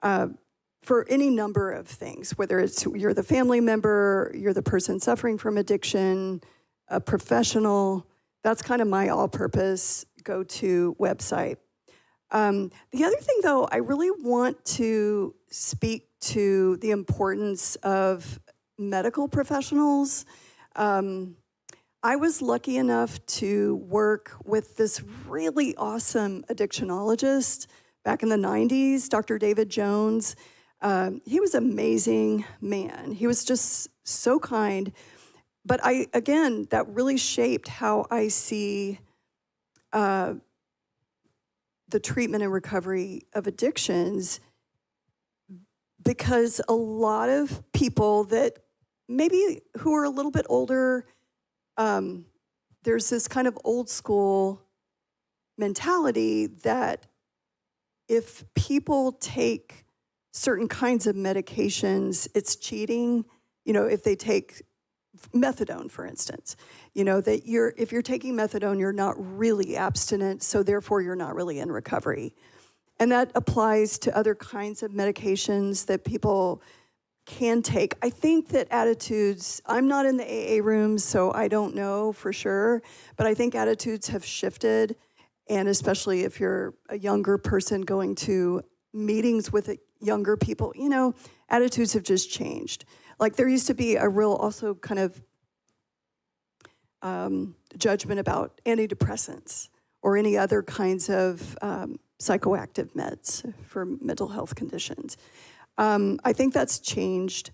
for any number of things, whether it's you're the family member, you're the person suffering from addiction, a professional. That's kind of my all-purpose go-to website. The other thing, though, I really want to speak to the importance of medical professionals. I was lucky enough to work with this really awesome addictionologist back in the 90s, Dr. David Jones. He was an amazing man. He was just so kind. But that really shaped how I see the treatment and recovery of addictions, because a lot of people that maybe who are a little bit older, there's this kind of old school mentality that if people take certain kinds of medications, it's cheating. If they take methadone, for instance, that if you're taking methadone, you're not really abstinent, so therefore you're not really in recovery. And that applies to other kinds of medications that people can take. I think that attitudes, I'm not in the AA rooms, so I don't know for sure, but I think attitudes have shifted, and especially if you're a younger person going to meetings with younger people, attitudes have just changed. Like there used to be a real also kind of judgment about antidepressants or any other kinds of psychoactive meds for mental health conditions. I think that's changed,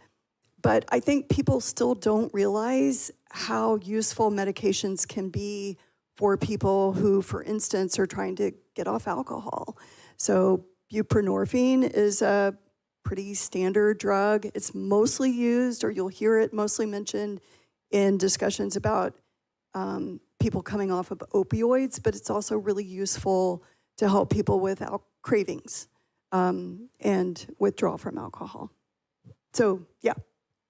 but I think people still don't realize how useful medications can be for people who, for instance, are trying to get off alcohol. So buprenorphine is a pretty standard drug. It's mostly used, or you'll hear it mostly mentioned in discussions about people coming off of opioids, but it's also really useful to help people with cravings and withdrawal from alcohol. So, yeah.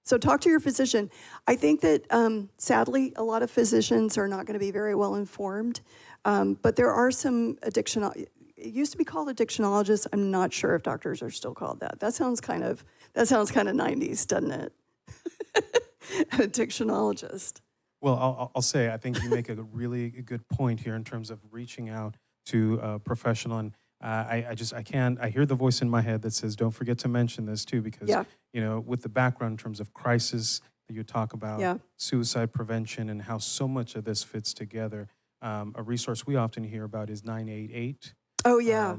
So talk to your physician. I think that, sadly, a lot of physicians are not going to be very well informed, but there are some it used to be called addictionologists. I'm not sure if doctors are still called that. That sounds kind of 90s, doesn't it? Addictionologist. Well, I'll say, I think you make a really good point here in terms of reaching out to a professional. And I hear the voice in my head that says, don't forget to mention this too, because, with the background in terms of crisis that you talk about, suicide prevention and how so much of this fits together. A resource we often hear about is 988. Oh, yeah.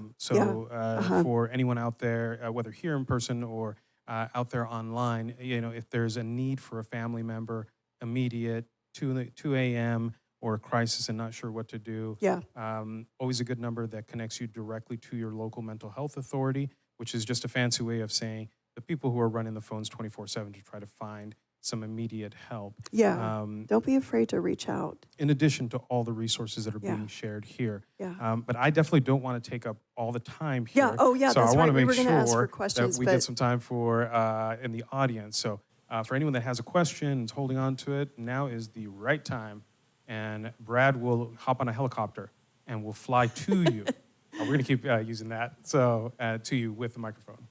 For anyone out there, whether here in person or out there online, if there's a need for a family member, immediate, 2 a.m., or a crisis and not sure what to do, always a good number that connects you directly to your local mental health authority, which is just a fancy way of saying the people who are running the phones 24/7 to try to find some immediate help. Yeah, don't be afraid to reach out. In addition to all the resources that are being shared here. Yeah. But I definitely don't want to take up all the time here. Yeah, oh yeah, so that's I want right. to make We were going to ask for sure questions, that we get some time for in the audience. So for anyone that has a question and is holding on to it, now is the right time. And Brad will hop on a helicopter and we'll fly to you. We're going to keep using that. So to you with the microphone.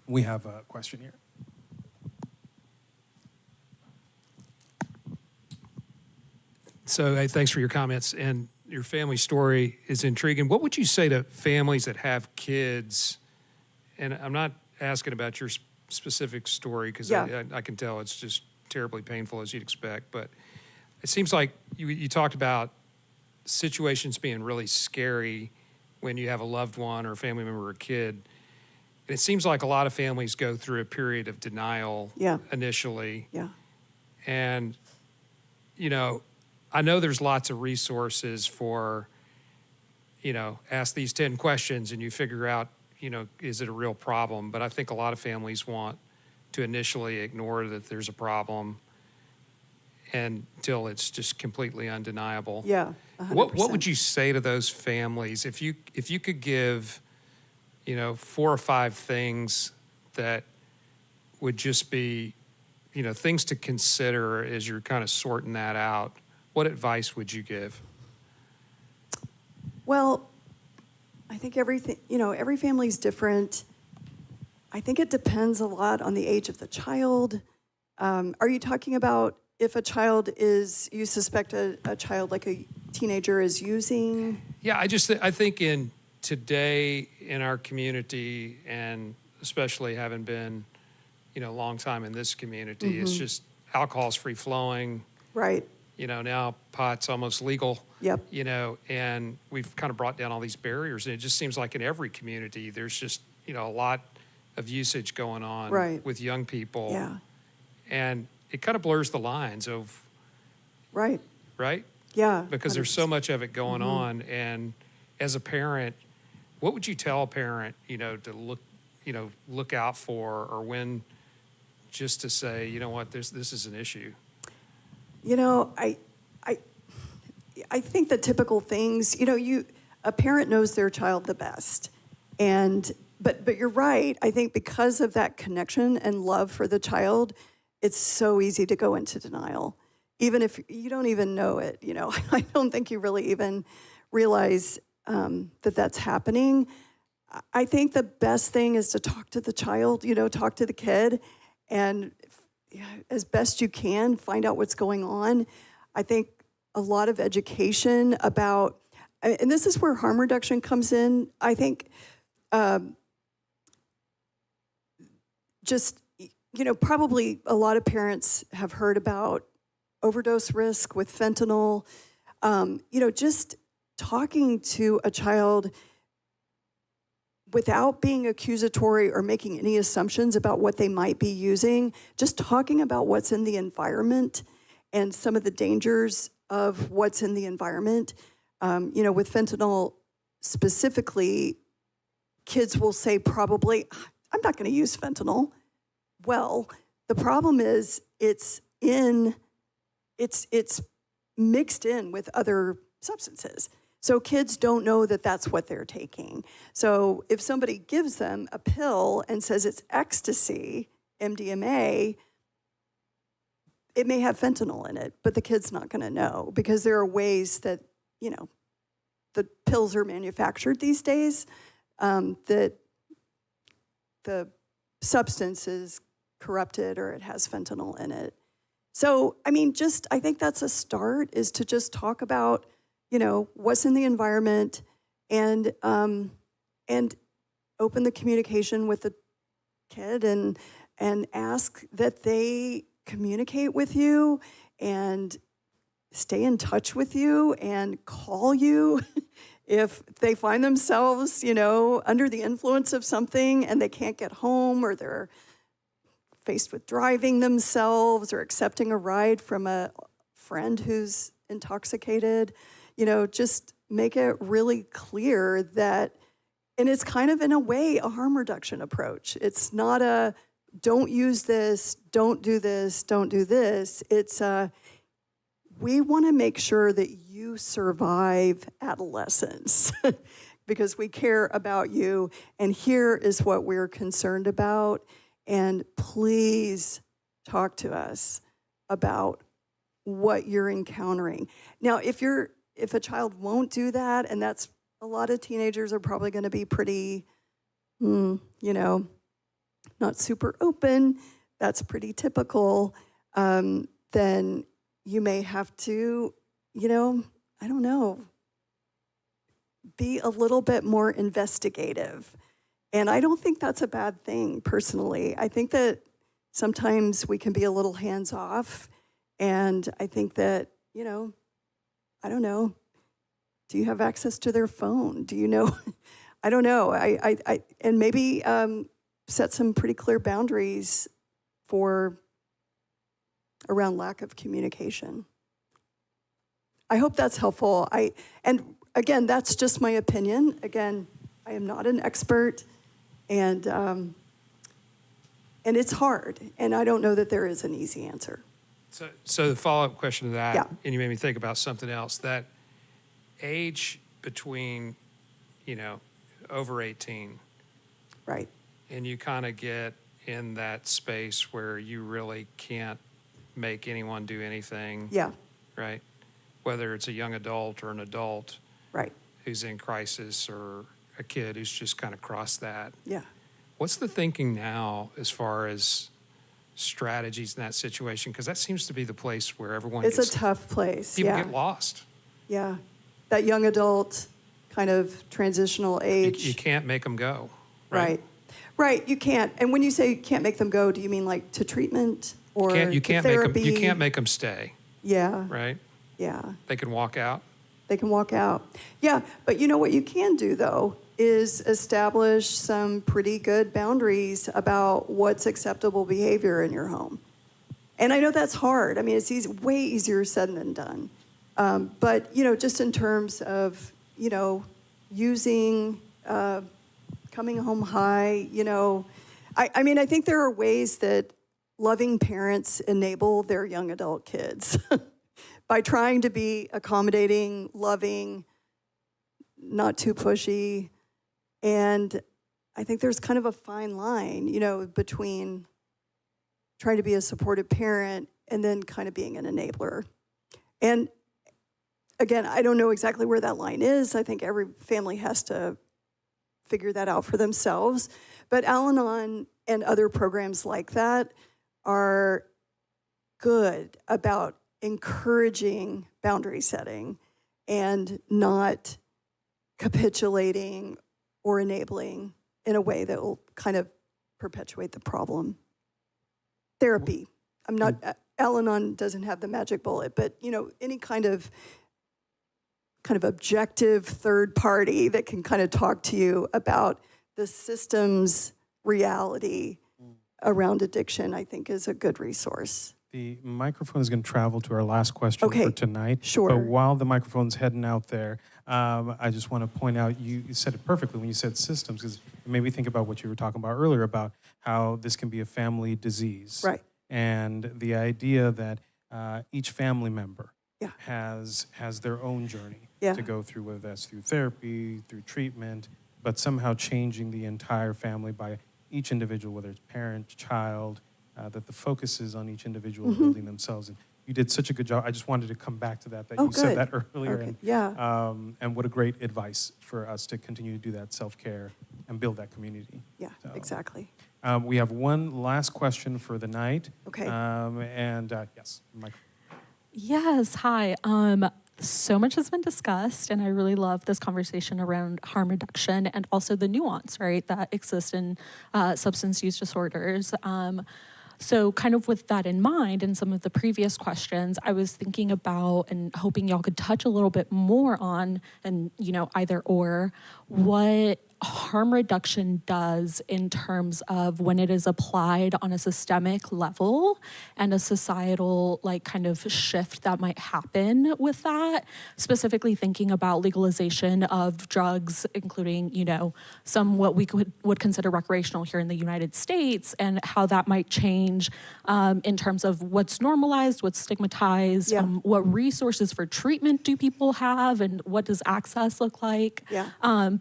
We have a question here. So, hey, thanks for your comments, and your family story is intriguing. What would you say to families that have kids? And I'm not asking about your specific story because I can tell it's just terribly painful, as you'd expect. But it seems like you talked about situations being really scary when you have a loved one or a family member or a kid. And it seems like a lot of families go through a period of denial initially. Yeah. And, I know there's lots of resources for, ask these 10 questions and you figure out, is it a real problem? But I think a lot of families want to initially ignore that there's a problem until it's just completely undeniable. Yeah, 100%. What would you say to those families if you could give, 4 or 5 things that would just be, things to consider as you're kind of sorting that out? What advice would you give? Well, I think every family's different. I think it depends a lot on the age of the child. Are you talking about if a child you suspect a child like a teenager is using? Yeah, I think in today in our community, and especially having been, a long time in this community, it's just alcohol's free flowing. Right. Now pot's almost legal. Yep. And we've kind of brought down all these barriers. And it just seems like in every community, there's just, a lot of usage going on Right. with young people. Yeah. And it kind of blurs the lines of, Right. right? Yeah. Because there's so 100%. much of it going on. And as a parent, what would you tell a parent, to look out for, or when, just to say, you know what, this is an issue? I think the typical things, a parent knows their child the best. But you're right. I think because of that connection and love for the child, it's so easy to go into denial. Even if you don't even know it, I don't think you really even realize that that's happening. I think the best thing is to talk to the child, talk to the kid, and as best you can, find out what's going on. I think a lot of education about, and this is where harm reduction comes in. I think probably a lot of parents have heard about overdose risk with fentanyl. Just talking to a child without being accusatory or making any assumptions about what they might be using, just talking about what's in the environment and some of the dangers of what's in the environment. With fentanyl specifically, kids will say probably, I'm not going to use fentanyl. Well, the problem is it's mixed in with other substances. So kids don't know that that's what they're taking. So if somebody gives them a pill and says it's ecstasy, MDMA, it may have fentanyl in it, but the kid's not going to know, because there are ways that, the pills are manufactured these days, that the substance is corrupted or it has fentanyl in it. So, I think that's a start, is to just talk about, what's in the environment, and open the communication with the kid, and ask that they communicate with you and stay in touch with you and call you if they find themselves, under the influence of something and they can't get home, or they're faced with driving themselves or accepting a ride from a friend who's intoxicated. Just make it really clear that, and it's kind of in a way a harm reduction approach. It's not a don't use this, don't do this, don't do this. It's we want to make sure that you survive adolescence because we care about you, and here is what we're concerned about. And please talk to us about what you're encountering. Now, if a child won't do that, and that's, a lot of teenagers are probably going to be pretty, not super open. That's pretty typical. Then you may have to, I don't know, be a little bit more investigative. And I don't think that's a bad thing, personally. I think that sometimes we can be a little hands-off. And I think that, I don't know, do you have access to their phone? Do you know? I don't know. And maybe set some pretty clear boundaries around lack of communication. I hope that's helpful. And again, that's just my opinion. Again, I am not an expert, and it's hard, and I don't know that there is an easy answer. So the follow-up question to that, Yeah. and you made me think about something else, that age between, over 18, Right. and you kind of get in that space where you really can't make anyone do anything, Yeah. right? Whether it's a young adult or an adult Right. who's in crisis, or a kid who's just kind of crossed that. Yeah. What's the thinking now as far as strategies in that situation? Because that seems to be the place where everyone It's gets, a tough place. people Yeah. get lost. Yeah. That young adult kind of transitional age. You can't make them go, Right. Right, you can't. And when you say you can't make them go, do you mean like to treatment or You to can't therapy? you can't make them stay, Yeah, right? yeah. They can walk out. They can walk out. Yeah, but you know what you can do, though, is establish some pretty good boundaries about what's acceptable behavior in your home. And I know that's hard. I mean, it's way easier said than done. But, just in terms of, using coming home high, I mean, I think there are ways that loving parents enable their young adult kids by trying to be accommodating, loving, not too pushy. And I think there's kind of a fine line, between trying to be a supportive parent and then kind of being an enabler. And again, I don't know exactly where that line is. I think every family has to figure that out for themselves. But Al-Anon and other programs like that are good about encouraging boundary setting and not capitulating or enabling in a way that will kind of perpetuate the problem. Therapy. Al-Anon doesn't have the magic bullet, but any kind of objective third party that can kind of talk to you about the system's reality around addiction, I think is a good resource. The microphone is going to travel to our last question for tonight. Sure. But while the microphone's heading out there, I just want to point out, you said it perfectly when you said systems, because it made me think about what you were talking about earlier about how this can be a family disease. Right. And the idea that each family member Yeah. has their own journey Yeah. to go through, whether that's through therapy, through treatment, but somehow changing the entire family by each individual, whether it's parent, child, that the focus is on each individual building themselves. And you did such a good job. I just wanted to come back to that you said that earlier. Okay. And, Yeah. and what a great advice for us to continue to do that self-care and build that community. Yeah, So, exactly. We have one last question for the night. Okay. Yes, Mike. Yes, hi. So much has been discussed, and I really love this conversation around harm reduction and also the nuance, right, that exists in substance use disorders. So kind of with that in mind and some of the previous questions, I was thinking about and hoping y'all could touch a little bit more on, and either or, what harm reduction does in terms of when it is applied on a systemic level and a societal kind of shift that might happen with that, specifically thinking about legalization of drugs, including, some what we would consider recreational here in the United States, and how that might change in terms of what's normalized, what's stigmatized, Yeah. what resources for treatment do people have, and what does access look like? Yeah.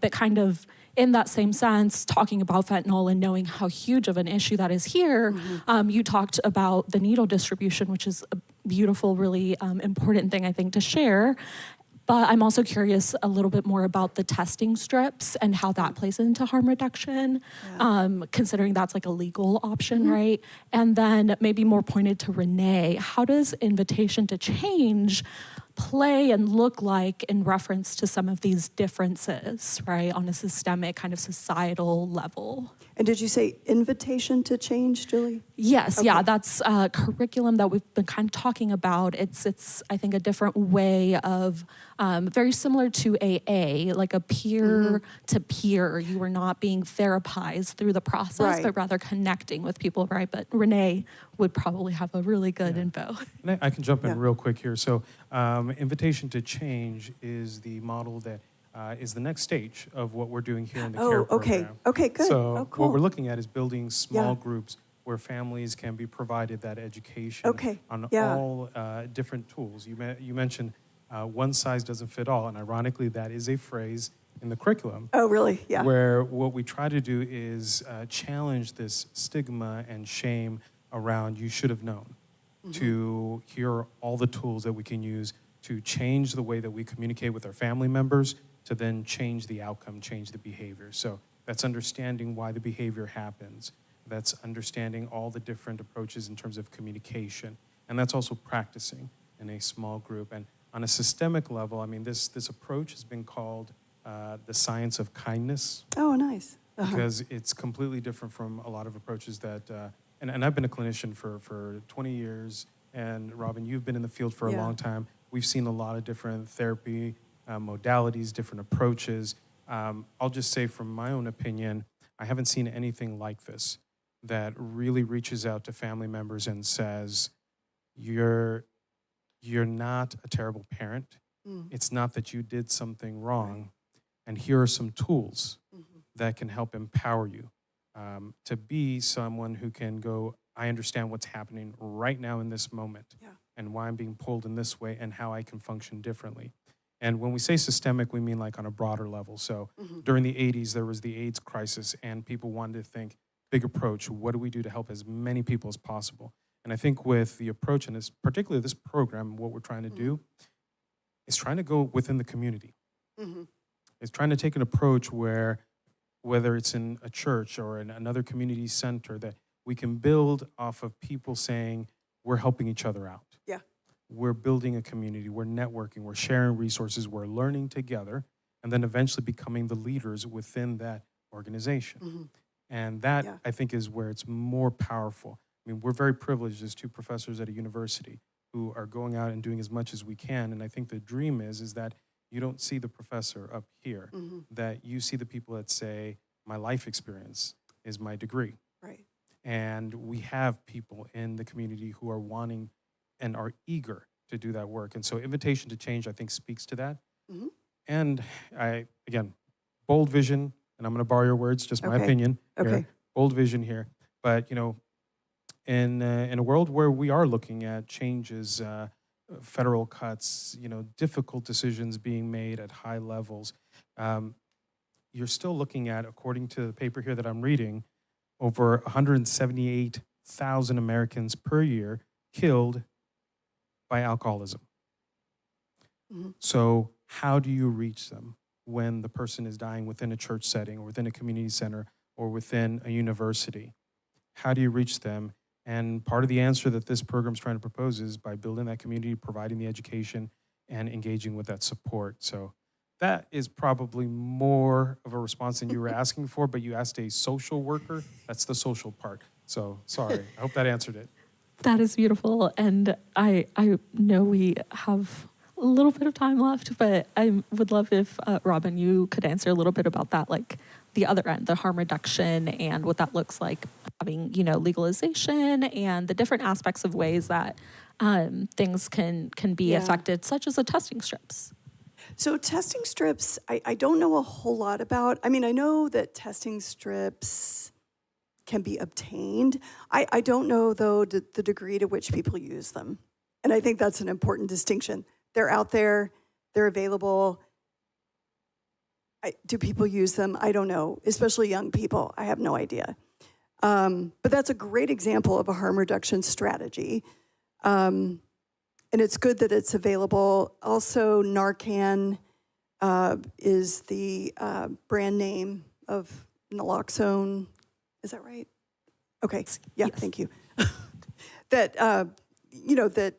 But kind of in that same sense, talking about fentanyl and knowing how huge of an issue that is here, you talked about the needle distribution, which is a beautiful, really important thing, I think, to share. But I'm also curious a little bit more about the testing strips and how that plays into harm reduction, considering that's like a legal option, right? And then maybe more pointed to Renee, how does invitation to change play and look like in reference to some of these differences, right, on a systemic kind of societal level? And did you say invitation to change, Julie? Yes, Okay. yeah, that's a curriculum that we've been kind of talking about. It's I think, a different way of, very similar to AA, like a peer to peer. You are not being therapized through the process, Right. but rather connecting with people, right? But Renee would probably have a really good info. And I can jump in Yeah. real quick here. So, invitation to change is the model that is the next stage of what we're doing here in the CARE okay. program. Okay, good. So Oh, cool. what we're looking at is building small Yeah. groups where families can be provided that education Okay, on yeah. all different tools. You mentioned one size doesn't fit all, and ironically, that is a phrase in the curriculum. Oh, really? Yeah. Where what we try to do is challenge this stigma and shame around you should have known. To here are all the tools that we can use to change the way that we communicate with our family members, to then change the outcome, change the behavior. So that's understanding why the behavior happens. That's understanding all the different approaches in terms of communication. And that's also practicing in a small group. And on a systemic level, I mean, this approach has been called the science of kindness, Oh, nice. Uh-huh. because it's completely different from a lot of approaches that, and I've been a clinician for 20 years, and Robin, you've been in the field for a Yeah. long time. We've seen a lot of different therapy modalities, different approaches. I'll just say from my own opinion, I haven't seen anything like this that really reaches out to family members and says, you're not a terrible parent. Mm. It's not that you did something wrong. And here are some tools Mhm. that can help empower you to be someone who can go, I understand what's happening right now in this moment, Yeah. and why I'm being pulled in this way and how I can function differently. And when we say systemic, we mean like on a broader level. So Mhm. during the 80s, there was the AIDS crisis, and people wanted to think big approach. What do we do to help as many people as possible? And I think with the approach, and this, particularly this program, what we're trying to do is trying to go within the community. Mhm. It's trying to take an approach where, whether it's in a church or in another community center, that we can build off of people saying, we're helping each other out. Yeah. We're building a community, we're networking, we're sharing resources, we're learning together, and then eventually becoming the leaders within that organization. Mhm. And that, Yeah. I think, is where it's more powerful. I mean, we're very privileged as two professors at a university who are going out and doing as much as we can. And I think the dream is that you don't see the professor up here, Mhm. that you see the people that say, my life experience is my degree. Right. And we have people in the community who are wanting and are eager to do that work. And so Invitation to Change, I think, speaks to that. Mhm. And again, bold vision, and I'm going to borrow your words, just my Okay. opinion here. Okay. Bold vision here. But, in a world where we are looking at changes, federal cuts, difficult decisions being made at high levels, you're still looking at, according to the paper here that I'm reading, over 178,000 Americans per year killed by alcoholism. Mhm. So how do you reach them when the person is dying within a church setting or within a community center or within a university? How do you reach them? And part of the answer that this program is trying to propose is by building that community, providing the education, and engaging with that support. So that is probably more of a response than you were asking for, but you asked a social worker. That's the social part. So sorry, I hope that answered it. That is beautiful. And I know we have a little bit of time left, but I would love if, Robin, you could answer a little bit about that, like the other end, the harm reduction and what that looks like, having, legalization and the different aspects of ways that things can be Yeah. affected, such as the testing strips. So testing strips, I don't know a whole lot about. I mean, I know that testing strips can be obtained. I don't know, though, the degree to which people use them. And I think that's an important distinction. They're out there, they're available. Do people use them? I don't know, especially young people. I have no idea. But that's a great example of a harm reduction strategy. And it's good that it's available. Also, Narcan is the brand name of naloxone. Is that right? Okay. Yeah, Yes. thank you. That, that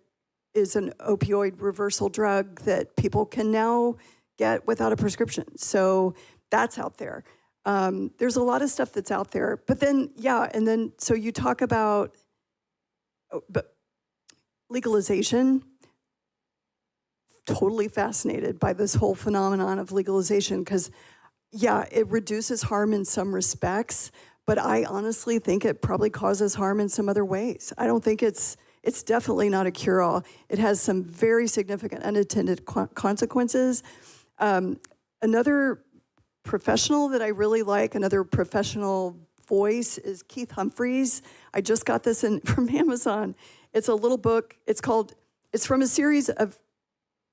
is an opioid reversal drug that people can now get without a prescription. So that's out there. There's a lot of stuff that's out there. But then, so you talk about but legalization. Totally fascinated by this whole phenomenon of legalization because, it reduces harm in some respects, but I honestly think it probably causes harm in some other ways. I don't think it's definitely not a cure-all. It has some very significant unintended consequences. Another professional that I really like, another professional voice, is Keith Humphreys. I just got this from Amazon. It's a little book. It's from a series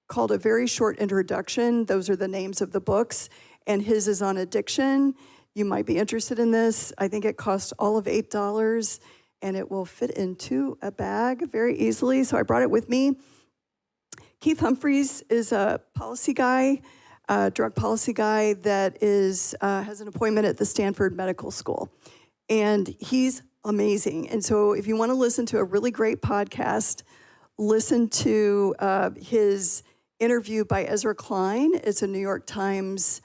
called A Very Short Introduction. Those are the names of the books, and his is on addiction. You might be interested in this. I think it costs all of $8, and it will fit into a bag very easily, so I brought it with me. Keith Humphreys is a policy guy, drug policy guy that has an appointment at the Stanford Medical School, and he's amazing. And so if you want to listen to a really great podcast, listen to his interview by Ezra Klein. It's a New York Times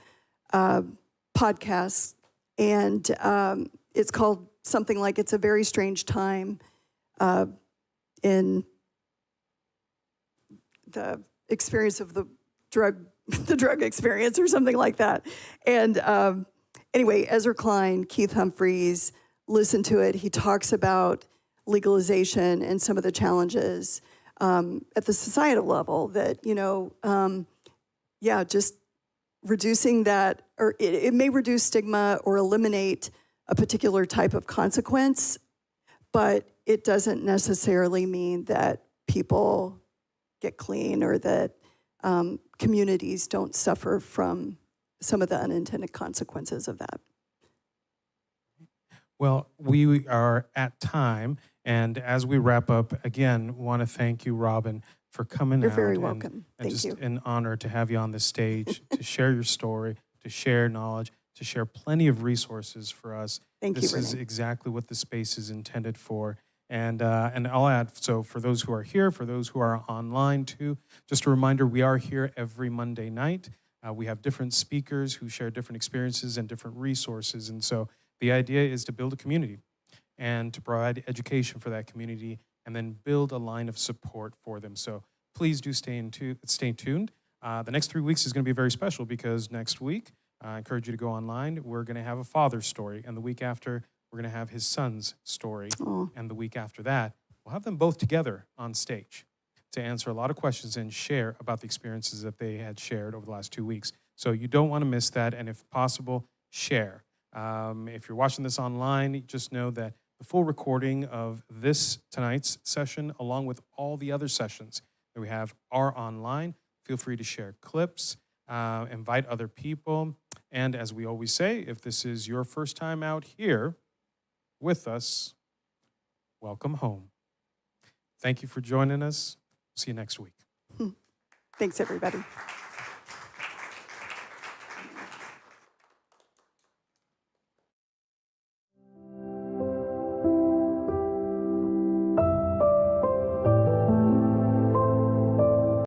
podcast, and it's called something like "It's a Very Strange Time" in the experience of the drug experience, or something like that. And anyway, Ezra Klein, Keith Humphreys, listen to it. He talks about legalization and some of the challenges at the societal level that, just reducing that, or it may reduce stigma or eliminate a particular type of consequence, but it doesn't necessarily mean that people get clean, or that communities don't suffer from some of the unintended consequences of that. Well, we are at time, and as we wrap up, again, want to thank you, Robin, for coming You're out. very and- welcome. And Thank just you. an honor to have you on the stage to share your story, to share knowledge, to share plenty of resources for us. Thank you, This is Renee. exactly what the space is intended for. And I'll add, so for those who are here, for those who are online too, just a reminder, we are here every Monday night. We have different speakers who share different experiences and different resources. And so the idea is to build a community and to provide education for that community, and then build a line of support for them. So please do stay tuned. The next 3 weeks is going to be very special, because next week, I encourage you to go online. We're going to have a father's story, and the week after, we're going to have his son's story. Oh, And the week after that, we'll have them both together on stage to answer a lot of questions and share about the experiences that they had shared over the last 2 weeks. So you don't want to miss that, and if possible, share. If you're watching this online, just know that the full recording of tonight's session, along with all the other sessions that we have, are online. Feel free to share clips, invite other people, and as we always say, if this is your first time out here with us, welcome home. Thank you for joining us. See you next week. thanks, everybody.